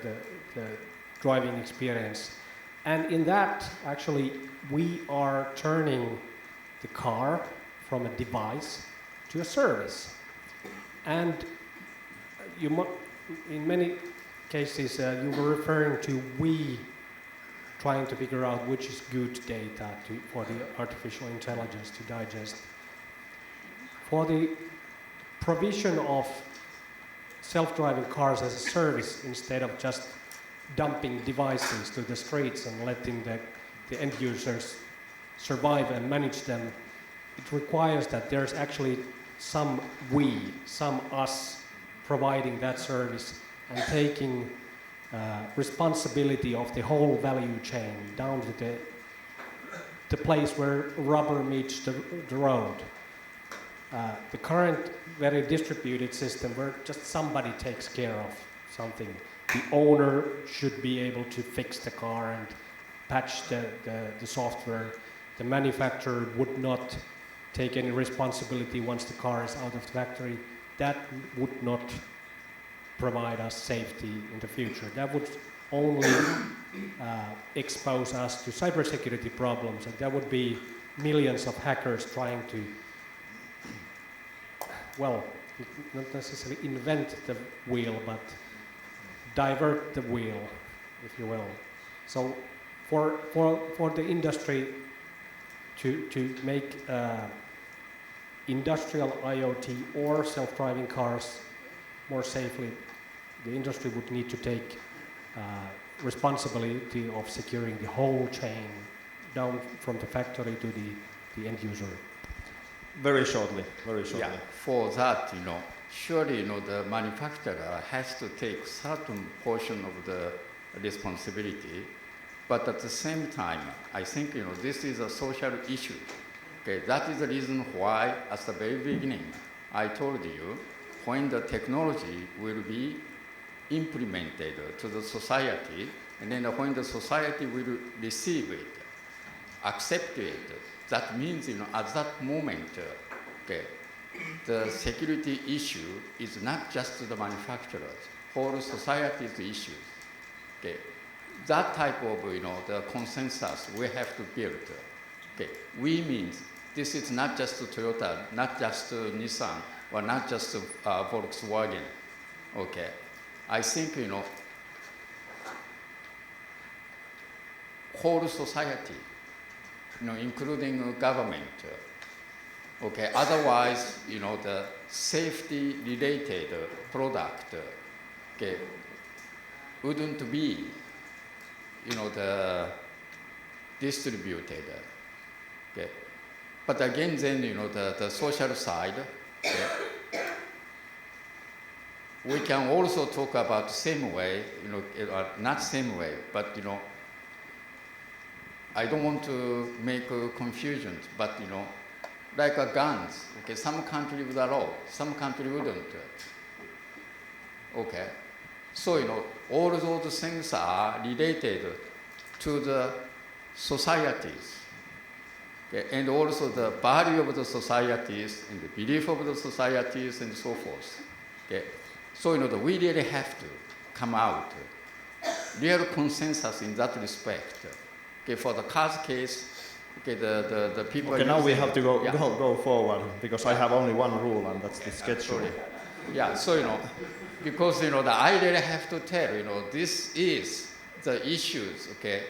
driving experience. And in that, actually, we are turning the car from a device to a service. And in many cases, you were referring to we trying to figure out which is good data for the artificial intelligence to digest. For the provision of self-driving cars as a service, instead of just dumping devices to the streets and letting the end users survive and manage them, it requires that there's actually some we, some us providing that service and taking responsibility of the whole value chain down to the place where rubber meets the road. The current very distributed system where just somebody takes care of something. The owner should be able to fix the car and patch the software. The manufacturer would not take any responsibility once the car is out of the factory. That would not provide us safety in the future. That would only expose us to cybersecurity problems, and there would be millions of hackers trying to, well, not necessarily invent the wheel, but divert the wheel, if you will. So for the industry to make industrial IoT or self-driving cars more safely, the industry would need to take responsibility of securing the whole chain down from the factory to the end user. Very shortly. Yeah, for that, surely, the manufacturer has to take certain portion of the responsibility, but at the same time, I think, this is a social issue. Okay, that is the reason why, at the very beginning, I told you, when the technology will be implemented to the society, and then when the society will receive it, accept it, that means, at that moment, okay, the security issue is not just the manufacturers, whole society's issues. Okay, that type of, the consensus we have to build. Okay, we means this is not just Toyota, not just Nissan, or not just Volkswagen. Okay, I think, whole society, including government. Okay, otherwise, the safety-related product, okay, wouldn't be, the distributed. Okay, but again, then, the social side. Okay, we can also talk about same way, not same way, but I don't want to make confusion, but like guns, okay, some country would allow, some country wouldn't. Okay, so all those things are related to the societies, okay, and also the value of the societies and the belief of the societies and so forth. Okay, so we really have to come out real consensus in that respect. Okay, for the cars case, okay, the people. Okay, now we have to go yeah. go forward because I have only one rule, and that's the schedule. Sorry. Yeah, so because the I really have to tell this is the issues. Okay,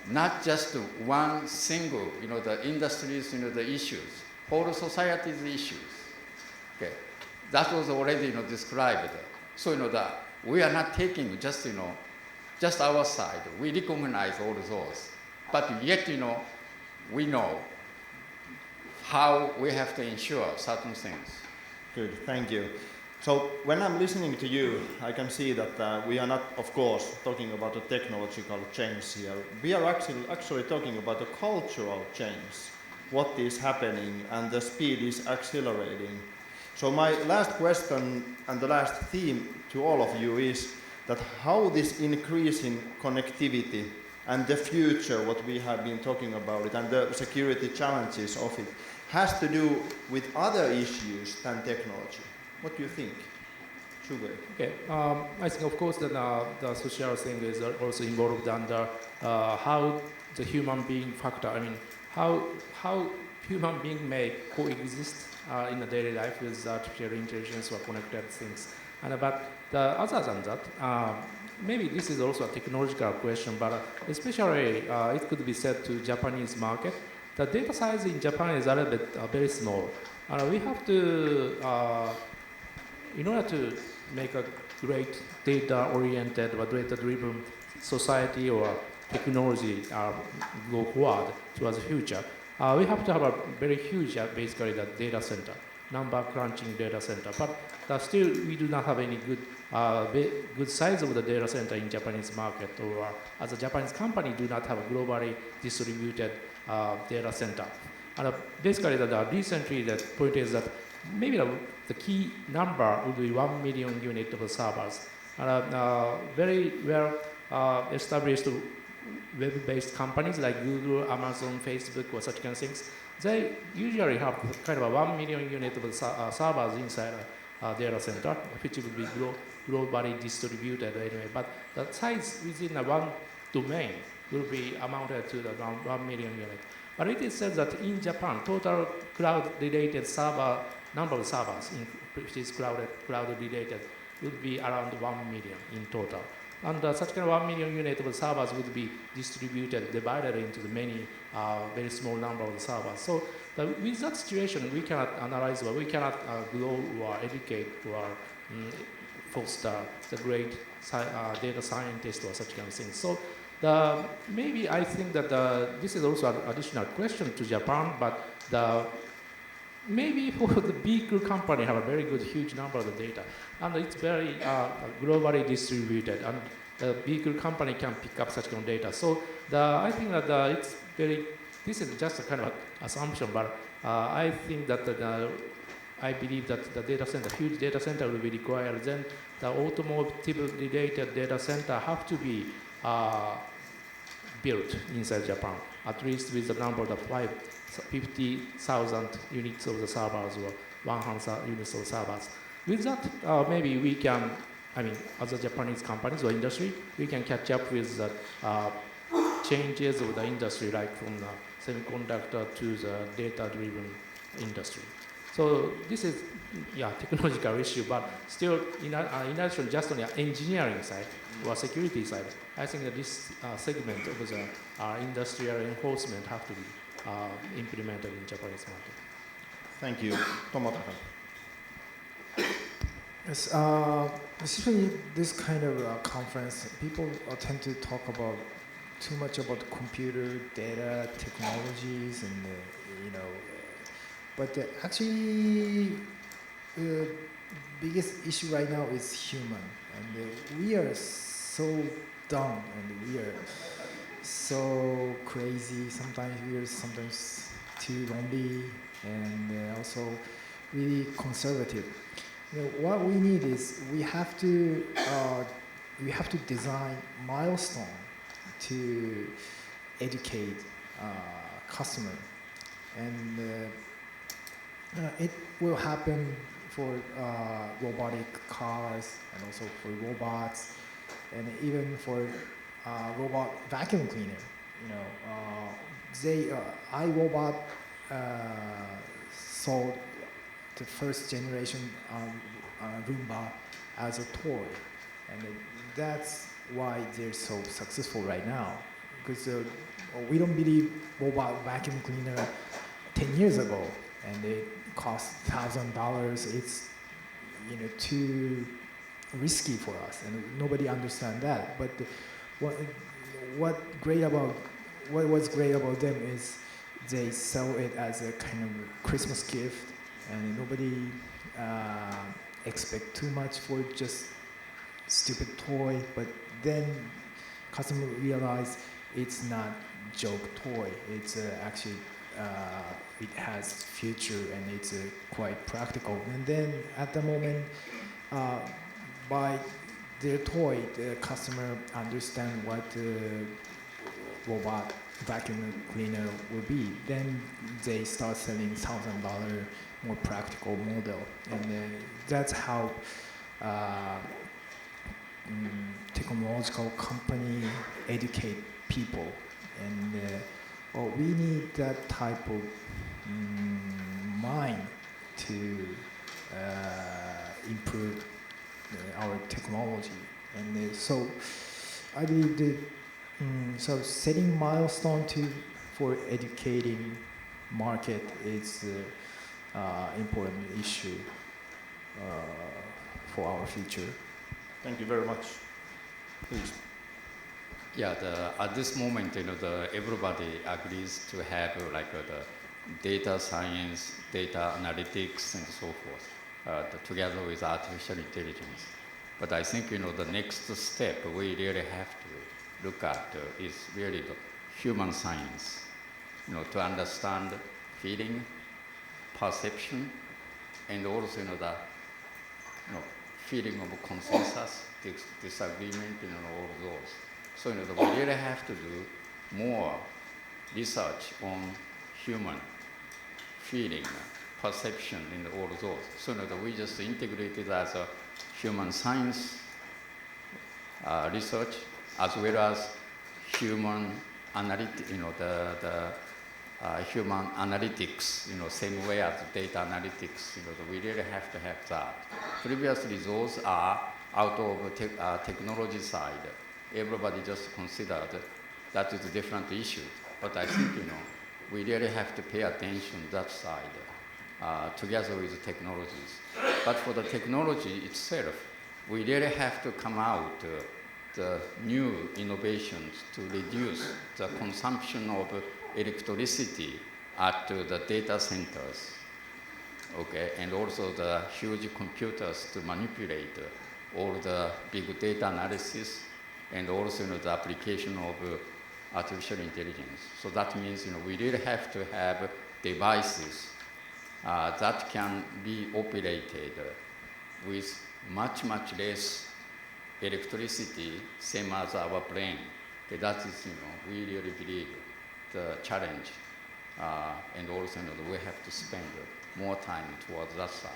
not just one single the industries the issues, whole society's issues. Okay, that was already described. So that we are not taking just just our side. We recognize all those, but yet we know how we have to ensure certain things. Good, thank you. So when I'm listening to you, I can see that we are not, of course, talking about a technological change here. We are actually talking about a cultural change. What is happening, and the speed is accelerating. So my last question and the last theme to all of you is that how this increase in connectivity and the future, what we have been talking about it, and the security challenges of it, has to do with other issues than technology. What do you think? Shugo? Okay, I think of course that the social thing is also involved under how the human being factor. I mean, how human being may coexist in a daily life with artificial intelligence or connected things. And but other than that, maybe this is also a technological question, but especially it could be said to Japanese market. The data size in Japan is a little bit very small. We have to, in order to make a great data-oriented or data-driven society or technology go forward towards the future, we have to have a very huge, basically, the data center, number crunching data center. But still, we do not have any good size of the data center in Japanese market, or as a Japanese company, do not have a globally distributed data center. And basically, recently, the point is that maybe the key number would be 1 million unit of servers. And very well established web-based companies like Google, Amazon, Facebook, or such kind of things, they usually have kind of a 1 million unit of servers inside a data center, which will be globally distributed anyway. But the size within one domain will be amounted to around 1 million units. But it is said that in Japan, total cloud-related number of servers, which is cloud-related, would be around 1 million in total. And such kind of 1 million unit of servers would be distributed, divided into the many very small number of servers. So with that situation, we cannot analyze, or we cannot grow or educate or foster the great data scientist or such kind of things. So maybe I think that this is also an additional question to Japan, but maybe for the vehicle company have a very good, huge number of the data, and it's very globally distributed, and the vehicle company can pick up such kind of data. So I think that it's very, this is just a kind of assumption, but I think that I believe that the data center, huge data center will be required. Then the automotive-related data center have to be built inside Japan, at least with the number of 50,000 units of the servers or 100,000 units of servers. With that, maybe we can, I mean, as a Japanese companies or industry, we can catch up with the changes of the industry, like from the semiconductor to the data-driven industry. So this is, technological issue, but still, in addition, just on the engineering side or security side, I think that this segment of the industrial enforcement have to be implemented in Japanese market. Thank you. Tomo-taka. Yes, especially this kind of conference, people tend to talk about too much about computer data technologies, and but actually the biggest issue right now is human, and we are so dumb, and we are so crazy. Sometimes we are too lonely, and also really conservative. What we need is we have to design milestone to educate customer, and it will happen for robotic cars, and also for robots, and even for robot vacuum cleaner. iRobot sold the first generation Roomba as a toy, and that's why they're so successful right now. Because we don't believe robot vacuum cleaner 10 years ago, and it cost $1,000. It's too risky for us, and nobody understands that. But what's great about them is they sell it as a kind of Christmas gift, and nobody expect too much for just stupid toy. But then customer realize it's not joke toy. It's actually it has future, and it's quite practical. And then at the moment, by their toy, the customer understand what robot vacuum cleaner will be. Then they start selling $1,000 more practical model, and that's how technological company educate people. And we need that type of mind to improve our technology. And so I believe that so setting milestone for educating market is important issue for our future. Thank you very much. Please. Yeah, at this moment, everybody agrees to have the data science, data analytics, and so forth, together with artificial intelligence. But I think, the next step we really have to look at is really the human science, to understand feeling, perception, and also, the feeling of consensus, disagreement, all those. So, we really have to do more research on human feeling, perception, and all those. So, we just integrated as a human science research, as well as human analytics, human analytics, same way as data analytics, we really have to have that. Previously, those are out of technology side. Everybody just considered that is a different issue. But I think, we really have to pay attention to that side, together with the technologies. But for the technology itself, we really have to come out the new innovations to reduce the consumption of electricity at the data centers, okay, and also the huge computers to manipulate all the big data analysis, and also the application of artificial intelligence. So that means we really have to have devices that can be operated with much less electricity, same as our brain. Okay, that is, we really believe the challenge, and also we have to spend more time towards that side.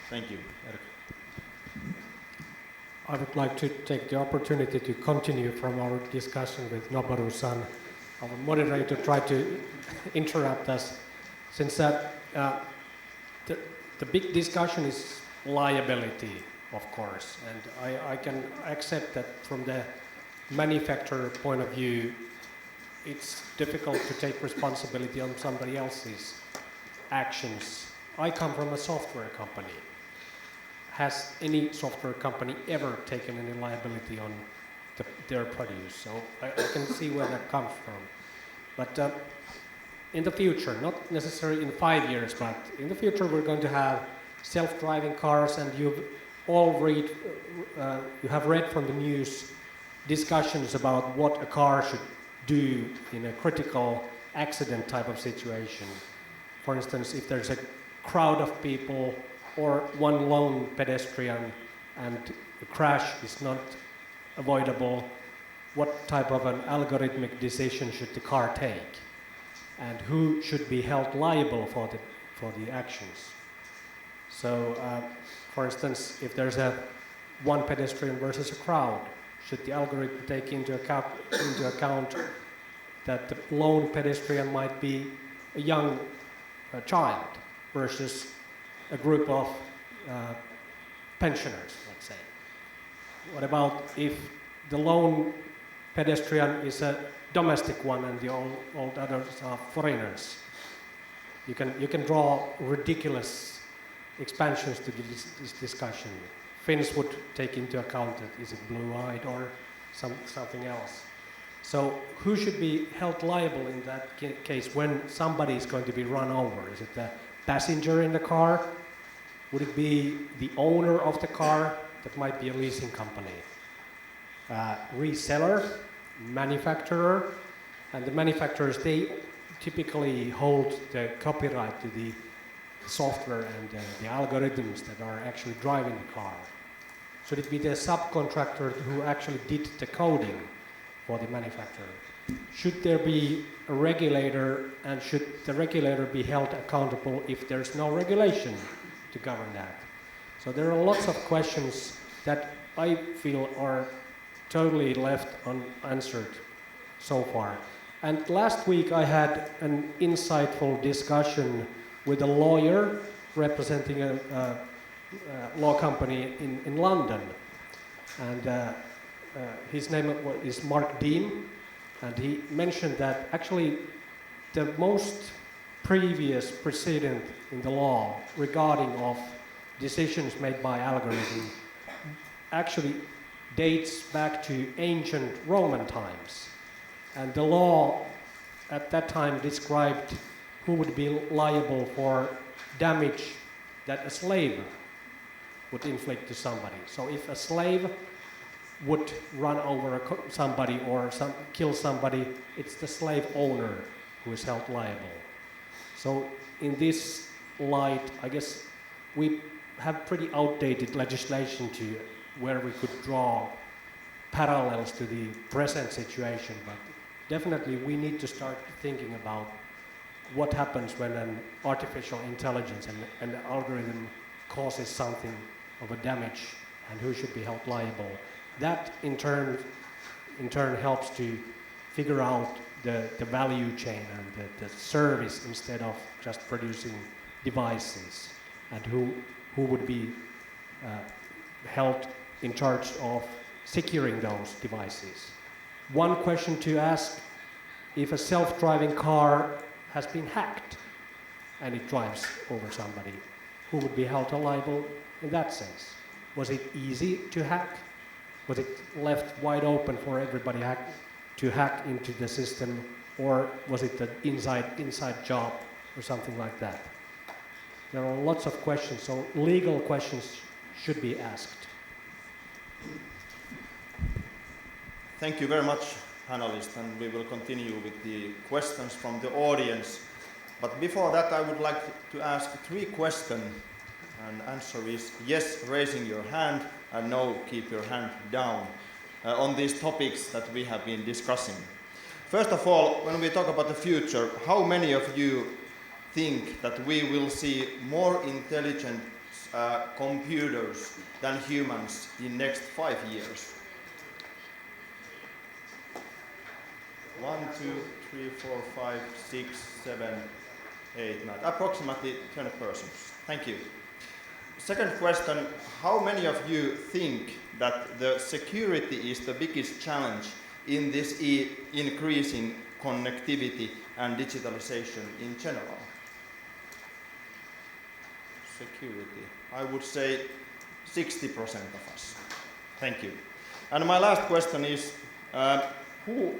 Thank you, Eric. I would like to take the opportunity to continue from our discussion with Noboru-san. Our moderator tried to interrupt us, since that the big discussion is liability, of course, and I can accept that from the manufacturer point of view, it's difficult to take responsibility on somebody else's actions. I come from a software company. Has any software company ever taken any liability on their produce? So I can see where that comes from. But in the future, not necessarily in 5 years, but in the future we're going to have self-driving cars, and you have read from the news discussions about what a car should do in a critical accident type of situation. For instance, if there's a crowd of people or one lone pedestrian and a crash is not avoidable, what type of an algorithmic decision should the car take? And who should be held liable for the actions? So, for instance, if there's one pedestrian versus a crowd, should the algorithm take into account that the lone pedestrian might be a young child versus a group of pensioners, let's say? What about if the lone pedestrian is a domestic one and the all others are foreigners? You can draw ridiculous expansions to this discussion. Finns would take into account that is it blue-eyed or something else. So who should be held liable in that case when somebody is going to be run over? Is it the passenger in the car? Would it be the owner of the car? That might be a leasing company. Reseller, manufacturer, and the manufacturers, they typically hold the copyright to the software and the algorithms that are actually driving the car. Should it be the subcontractor who actually did the coding for the manufacturer? Should there be a regulator, and should the regulator be held accountable if there's no regulation to govern that? So there are lots of questions that I feel are totally left unanswered so far. And last week I had an insightful discussion with a lawyer representing a law company in London. And his name is Mark Dean, and he mentioned that actually the most previous precedent in the law regarding of decisions made by algorithm actually dates back to ancient Roman times. And the law at that time described who would be liable for damage that a slave would inflict to somebody. So if a slave would run over somebody or kill somebody, it's the slave owner who is held liable. So in this light, I guess we have pretty outdated legislation to where we could draw parallels to the present situation, but definitely we need to start thinking about what happens when an artificial intelligence and an algorithm causes something of a damage and who should be held liable. That in turn helps to figure out the value chain and the service instead of just producing devices, and who would be held in charge of securing those devices. One question to ask: if a self-driving car has been hacked and it drives over somebody, who would be held liable in that sense? Was it easy to hack? Was it left wide open for everybody to hack into the system, or was it an inside job or something like that? There are lots of questions, so legal questions should be asked. Thank you very much, panelists, and we will continue with the questions from the audience. But before that, I would like to ask 3 questions, and answer is yes, raising your hand, and no, keep your hand down, on these topics that we have been discussing. First of all, when we talk about the future, how many of you think that we will see more intelligent computers than humans in next 5 years? 1, 2, 3, 4, 5, 6, 7, 8, 9, approximately 20 persons. Thank you. Second question, how many of you think that the security is the biggest challenge in this increasing connectivity and digitalization in general? Security, I would say 60% of us. Thank you. And my last question is, who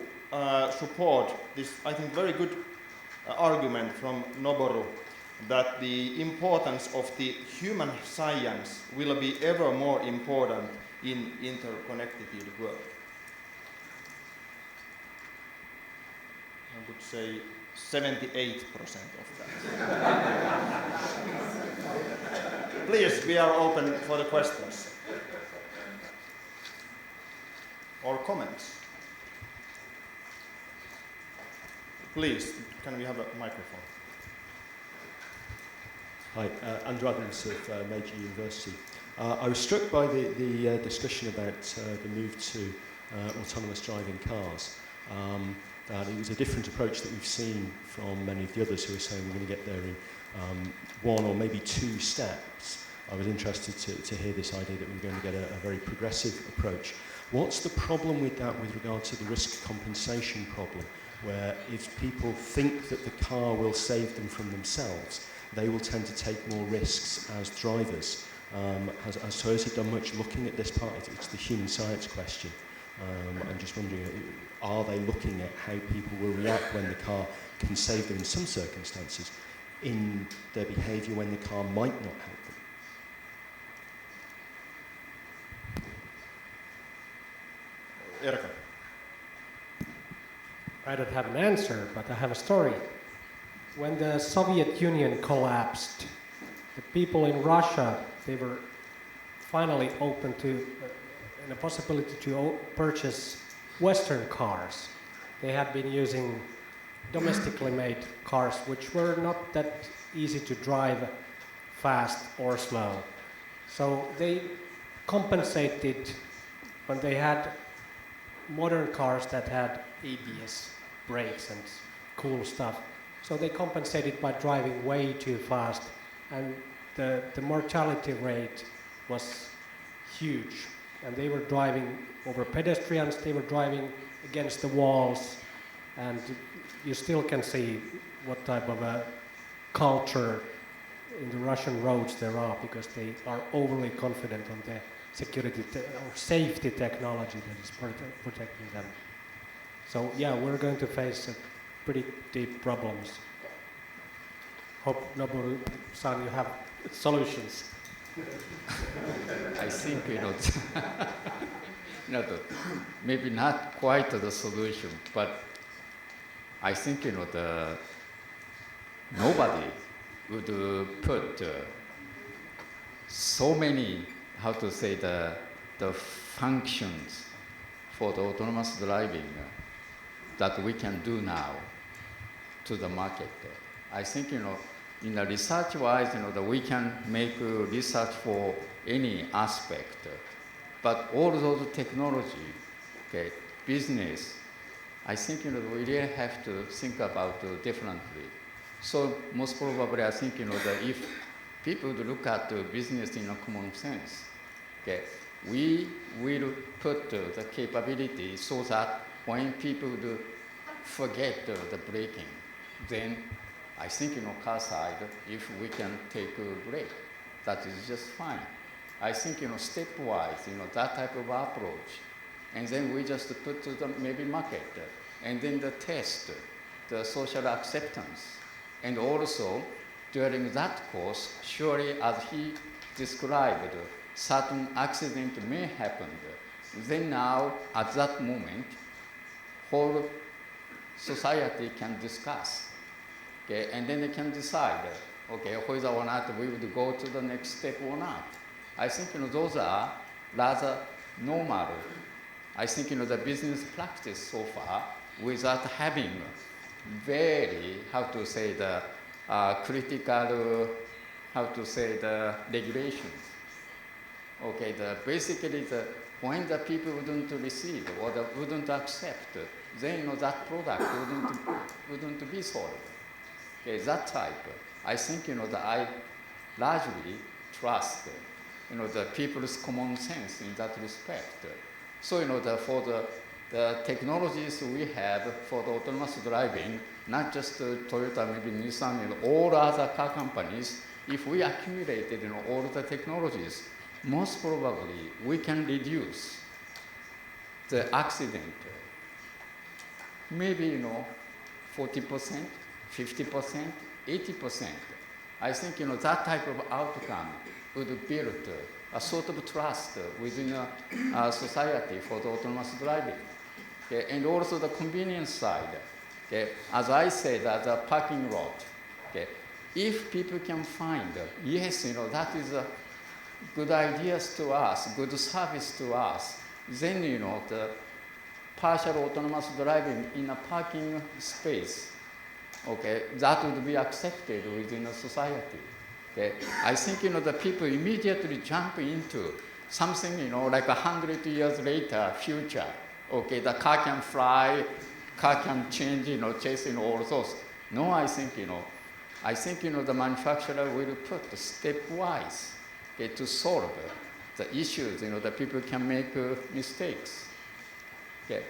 support this, I think, very good argument from Noboru that the importance of the human science will be ever more important in interconnected world? I would say 78% of that. Please, we are open for the questions or comments. Please, can we have a microphone? Hi, Andrew Adams of Meiji University. I was struck by the discussion about the move to autonomous driving cars. That it was a different approach that we've seen from many of the others who are saying we're going to get there in one or maybe two steps. I was interested to hear this idea that we're going to get a very progressive approach. What's the problem with that with regard to the risk compensation problem, where if people think that the car will save them from themselves, they will tend to take more risks as drivers? Has Toyota done much looking at this part? It's the human science question. I'm just wondering, are they looking at how people will react when the car can save them in some circumstances in their behaviour when the car might not help them? Erkka. I don't have an answer, but I have a story. When the Soviet Union collapsed, the people in Russia, they were finally open to a possibility to purchase Western cars. They had been using domestically made cars, which were not that easy to drive fast or slow. So they compensated when they had modern cars that had ABS brakes and cool stuff. So they compensated by driving way too fast, and the mortality rate was huge. And they were driving over pedestrians, they were driving against the walls, and you still can see what type of a culture in the Russian roads there are, because they are overly confident on the security or safety technology that is protecting them. So yeah, we're going to face pretty deep problems. Hope Noboru-san, you have solutions. I think, maybe not quite the solution, but I think, nobody would put so many, the functions for the autonomous driving that we can do now to the market. I think, in a research-wise, that we can make research for any aspect, but all those technology, business, I think, we really have to think about differently. So most probably, I think, that if people would look at business in a common sense, we will put the capability so that when people would forget the braking, then I think, car side, if we can take a break, that is just fine. I think, stepwise, that type of approach, and then we just put to the maybe market, and then the test, the social acceptance, and also during that course, surely as he described, certain accident may happen. Then now, at that moment, whole society can discuss. And then they can decide, whether or not we would go to the next step or not. I think, those are rather normal. I think, the business practice so far, without having very, the critical, the regulations. Basically, when the people wouldn't receive or wouldn't accept, then, that product wouldn't be sold. That type, I think, that I largely trust, the people's common sense in that respect. So, for the technologies we have for the autonomous driving, not just Toyota, maybe Nissan, and all other car companies, if we accumulated, all the technologies, most probably we can reduce the accident, maybe, 40%. 50%, 80%. I think, that type of outcome would build a sort of trust within a society for the autonomous driving. And also the convenience side. As I said, as a parking lot, if people can find, yes, that is a good ideas to us, good service to us, then, the partial autonomous driving in a parking space, that would be accepted within a society. I think, the people immediately jump into something, like 100 years later, future. Okay, the car can fly, car can change, chasing all those. No, I think, the manufacturer will put stepwise, okay, to solve the issues, that people can make mistakes. Okay.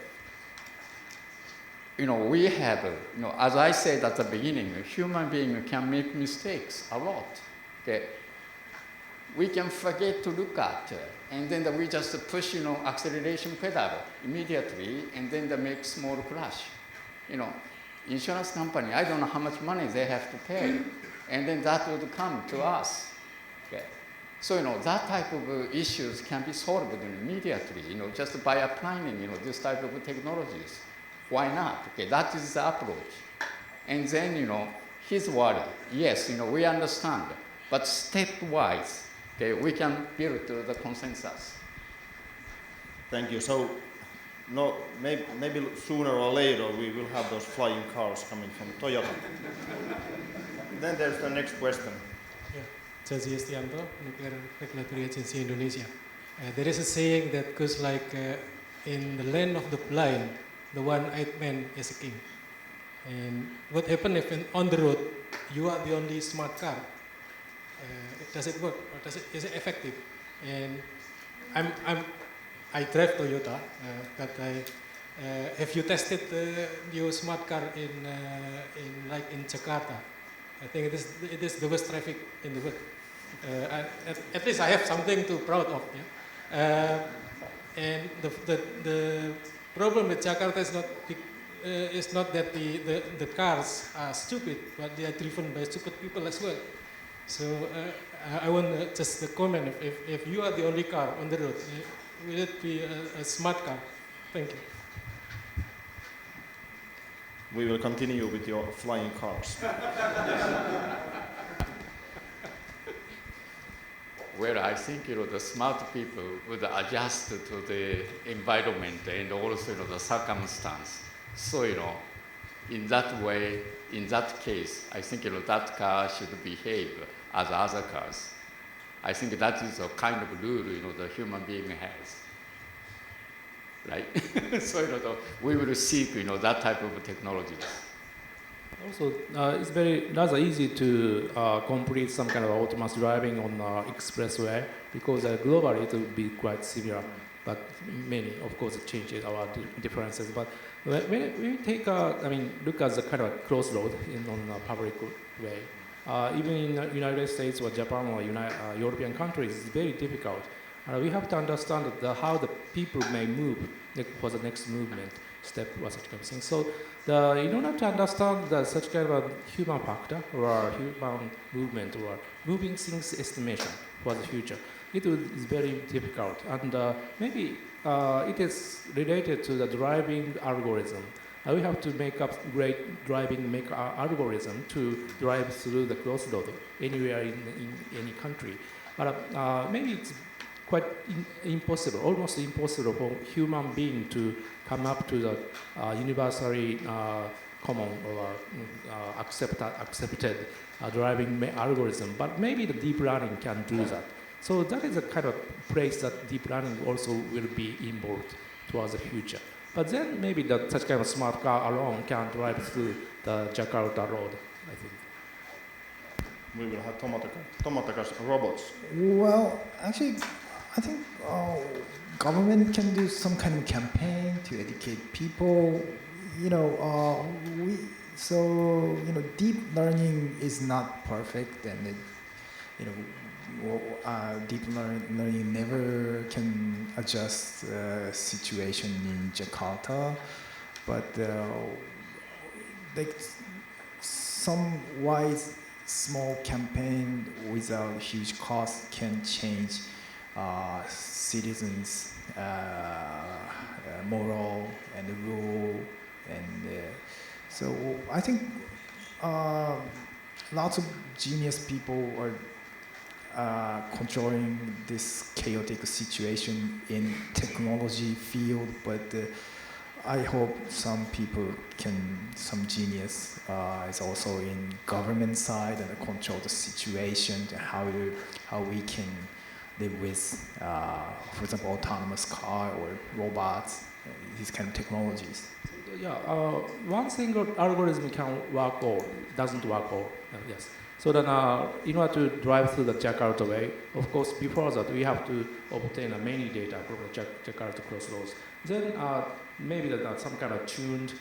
We have, as I said at the beginning, a human being can make mistakes a lot. Okay. We can forget to look at, and then we just push, acceleration pedal immediately, and then they make small crash. Insurance company, I don't know how much money they have to pay, and then that would come to us. Okay. So, that type of issues can be solved immediately, just by applying, this type of technologies. Why not? Okay, that is the approach. And then, his worry, yes, we understand, but stepwise, okay, we can build the consensus. Thank you. So, no, maybe sooner or later we will have those flying cars coming from Toyota. Then there's the next question. Saya Estianto, Nuclear Regulatory Agency Indonesia. There is a saying that goes like, in the land of the blind, the one-eyed man is a king. And what happens if on the road you are the only smart car? Does it work or is it effective? And I drive Toyota, but have you tested your smart car in Jakarta? I think it is the worst traffic in the world. At least I have something to proud of. Yeah? And the problem with Jakarta is not that the cars are stupid, but they are driven by stupid people as well. So I want just a comment. If you are the only car on the road, will it be a smart car? Thank you. We will continue with your flying cars. Well, I think the smart people would adjust to the environment and also the circumstance. So in that way, in that case, I think that car should behave as other cars. I think that is a kind of rule the human being has. Right? So we will seek that type of technologies. Also, it's rather easy to complete some kind of autonomous driving on expressway because globally it will be quite similar, but many, of course, changes our differences. But when we take look at the kind of crossroad on a public way, even in the United States or Japan or European countries, it's very difficult. We have to understand how the people may move for the next movement step or such kind of thing. So in order to understand such kind of a human factor or human movement or moving things estimation for the future, it is very difficult. And maybe it is related to the driving algorithm. We have to make up great driving algorithm to drive through the crossroad anywhere in any country. But maybe it's quite impossible, almost impossible for human being to come up to the universally common or accepted driving algorithm. But maybe the deep learning can do that. So that is a kind of place that deep learning also will be involved towards the future. But then maybe such kind of smart car alone can drive through the Jakarta road, I think. We will have Tomatakas robots. Well, actually, I think government can do some kind of campaign to educate people. Deep learning is not perfect, and deep learning never can adjust situation in Jakarta, but some wise small campaign without huge cost can change citizens' moral and rule, and so I think lots of genius people are controlling this chaotic situation in technology field, but I hope some genius is also in government side and control the situation, how we can live with, for example, autonomous car or robots, these kind of technologies. Yeah, one single algorithm can work all, doesn't work all, yes. So then in order to drive through the Jakarta way, of course, before that, we have to obtain many data from the Jakarta crossroads. Then maybe that some kind of tuned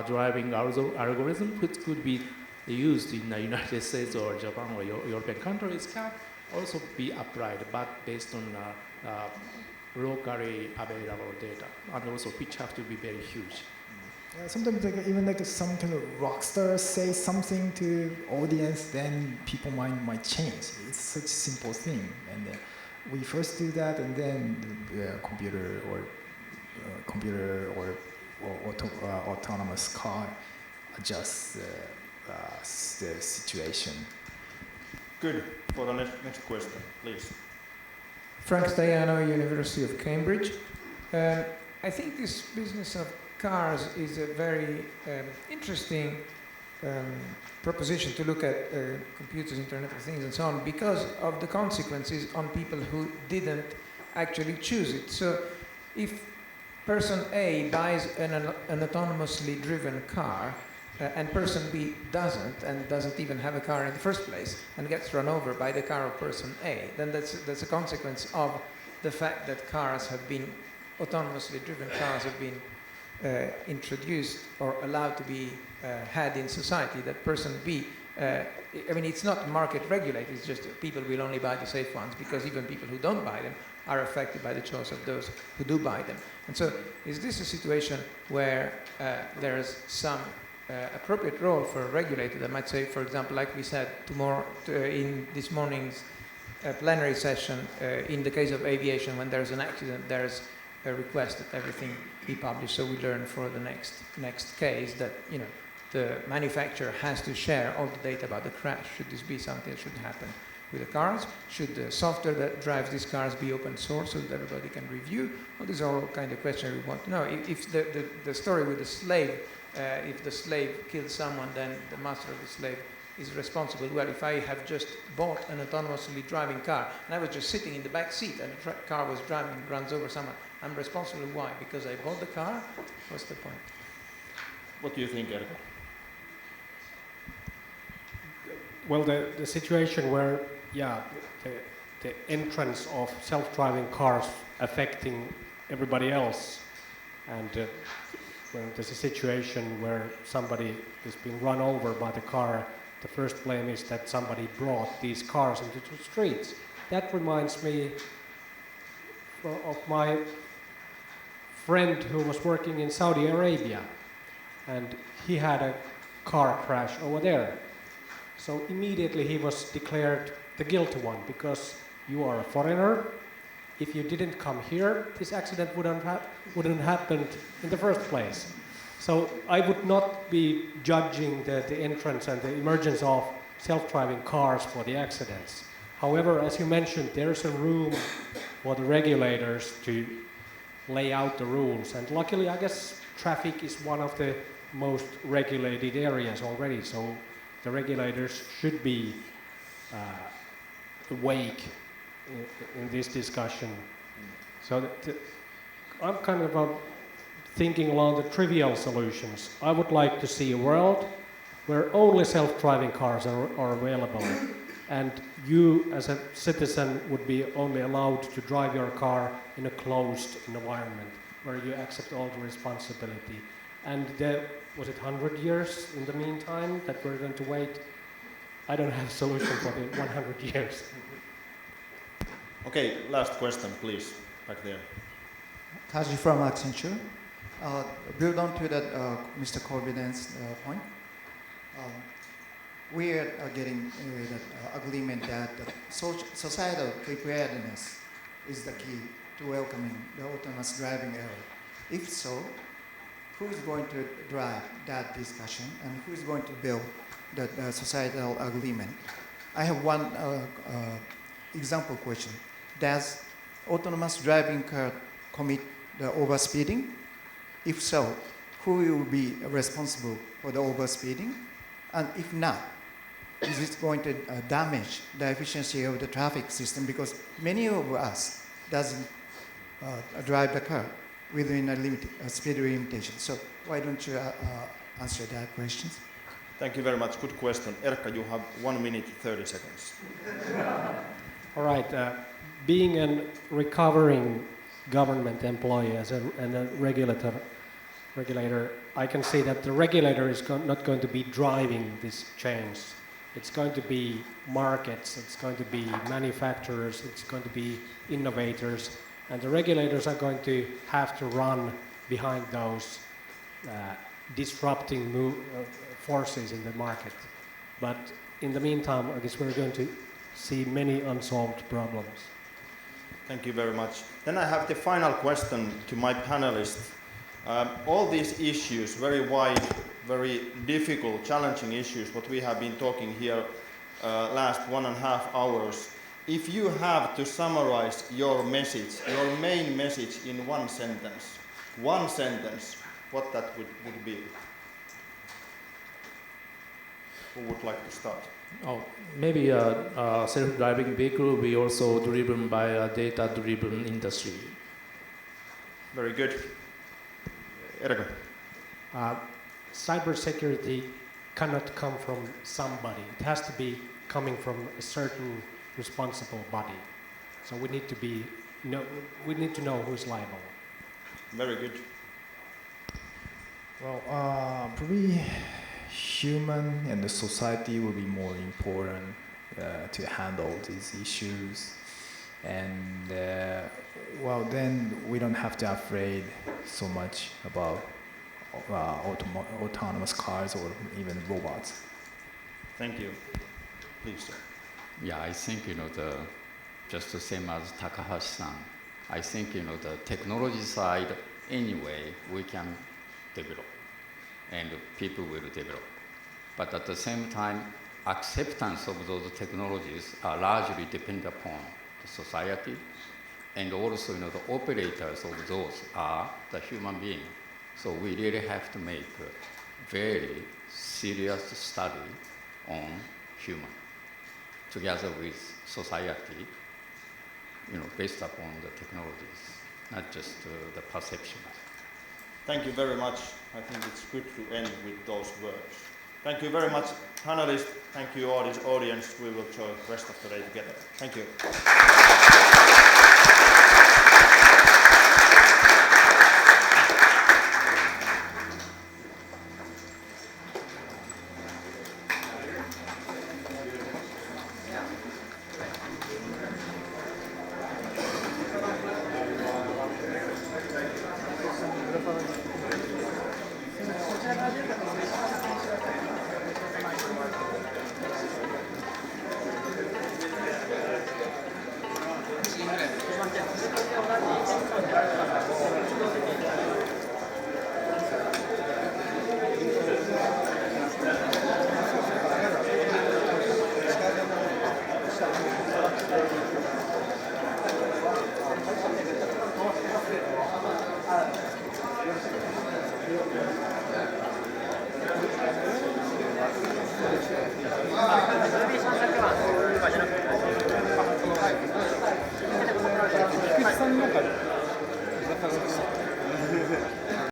driving algorithm, which could be used in the United States or Japan or European countries, can also be applied, but based on locally available data, and also which have to be very huge. Yeah, sometimes even some kind of rock star say something to audience, then people might change. It's such a simple thing, and we first do that, and then the computer or autonomous car adjusts the situation. Good. For the next question, please. Frank Staiano, University of Cambridge. I think this business of cars is a very interesting proposition to look at computers, Internet of Things, and so on, because of the consequences on people who didn't actually choose it. So if person A buys an autonomously driven car, and person B doesn't, and doesn't even have a car in the first place, and gets run over by the car of person A, then that's a consequence of the fact that autonomously driven cars have been introduced or allowed to be had in society, that person B, it's not market regulated, it's just people will only buy the safe ones, because even people who don't buy them are affected by the choice of those who do buy them. And so is this a situation where there's some appropriate role for a regulator that might say, for example, like we said in this morning's plenary session, in the case of aviation, when there's an accident, there's a request that everything be published, so we learn for the next case that the manufacturer has to share all the data about the crash. Should this be something that should happen with the cars? Should the software that drives these cars be open source so that everybody can review? Well, these are all kind of questions we want to know. If the story with the slave, if the slave kills someone, then the master of the slave is responsible. Well, if I have just bought an autonomously driving car and I was just sitting in the back seat and the car was driving and runs over someone, I'm responsible. Why? Because I bought the car? What's the point? What do you think, Erkko? Well, the situation where, the entrance of self-driving cars affecting everybody else, and when there's a situation where somebody is being run over by the car, the first blame is that somebody brought these cars into the streets. That reminds me of my friend who was working in Saudi Arabia, and he had a car crash over there. So immediately he was declared the guilty one, because you are a foreigner. If you didn't come here, this accident wouldn't happened in the first place. So I would not be judging the entrance and the emergence of self-driving cars for the accidents. However, as you mentioned, there's a room for the regulators to lay out the rules. And luckily, I guess traffic is one of the most regulated areas already. So the regulators should be awake in this discussion. So I'm kind of thinking along the trivial solutions. I would like to see a world where only self-driving cars are available, and you as a citizen would be only allowed to drive your car in a closed environment where you accept all the responsibility. And was it 100 years in the meantime that we're going to wait? I don't have a solution for the 100 years. Okay, last question, please, back there. Kaji from Accenture. Build on to that Mr. Corbiden's point. We are getting that agreement that societal preparedness is the key to welcoming the autonomous driving era. If so, who is going to drive that discussion, and who is going to build the societal agreement? I have one example question. Does autonomous driving car commit the overspeeding? If so, who will be responsible for the overspeeding? And if not, is it going to damage the efficiency of the traffic system? Because many of us doesn't drive the car. within a speed limitation. So why don't you answer that question? Thank you very much. Good question. Erkka, you have 1 minute 30 seconds. All right. Being a recovering government employee and a regulator, I can say that the regulator is not going to be driving this change. It's going to be markets, it's going to be manufacturers, it's going to be innovators, and the regulators are going to have to run behind those disrupting forces in the market. But in the meantime, I guess we're going to see many unsolved problems. Thank you very much. Then I have the final question to my panelists. All these issues, very wide, very difficult, challenging issues, what we have been talking here last 1.5 hours. If you have to summarize your message, your main message in one sentence, what that would be? Who would like to start? Oh, maybe a self-driving vehicle will be also driven by a data-driven industry. Very good. Erkka. Cybersecurity cannot come from somebody. It has to be coming from a certain responsible body. So we need to know who's liable. Very good. Well, probably human and the society will be more important to handle these issues, and well, then we don't have to afraid so much about autonomous cars or even robots. Thank you. Please, sir. Yeah, I think, just the same as Takahashi-san, I think, the technology side, anyway, we can develop, and people will develop. But at the same time, acceptance of those technologies are largely dependent upon the society, and also, the operators of those are the human being. So we really have to make a very serious study on human, together with society, based upon the technologies, not just the perceptions. Thank you very much. I think it's good to end with those words. Thank you very much, panelists. Thank you, audience. We will join the rest of the day together. Thank you.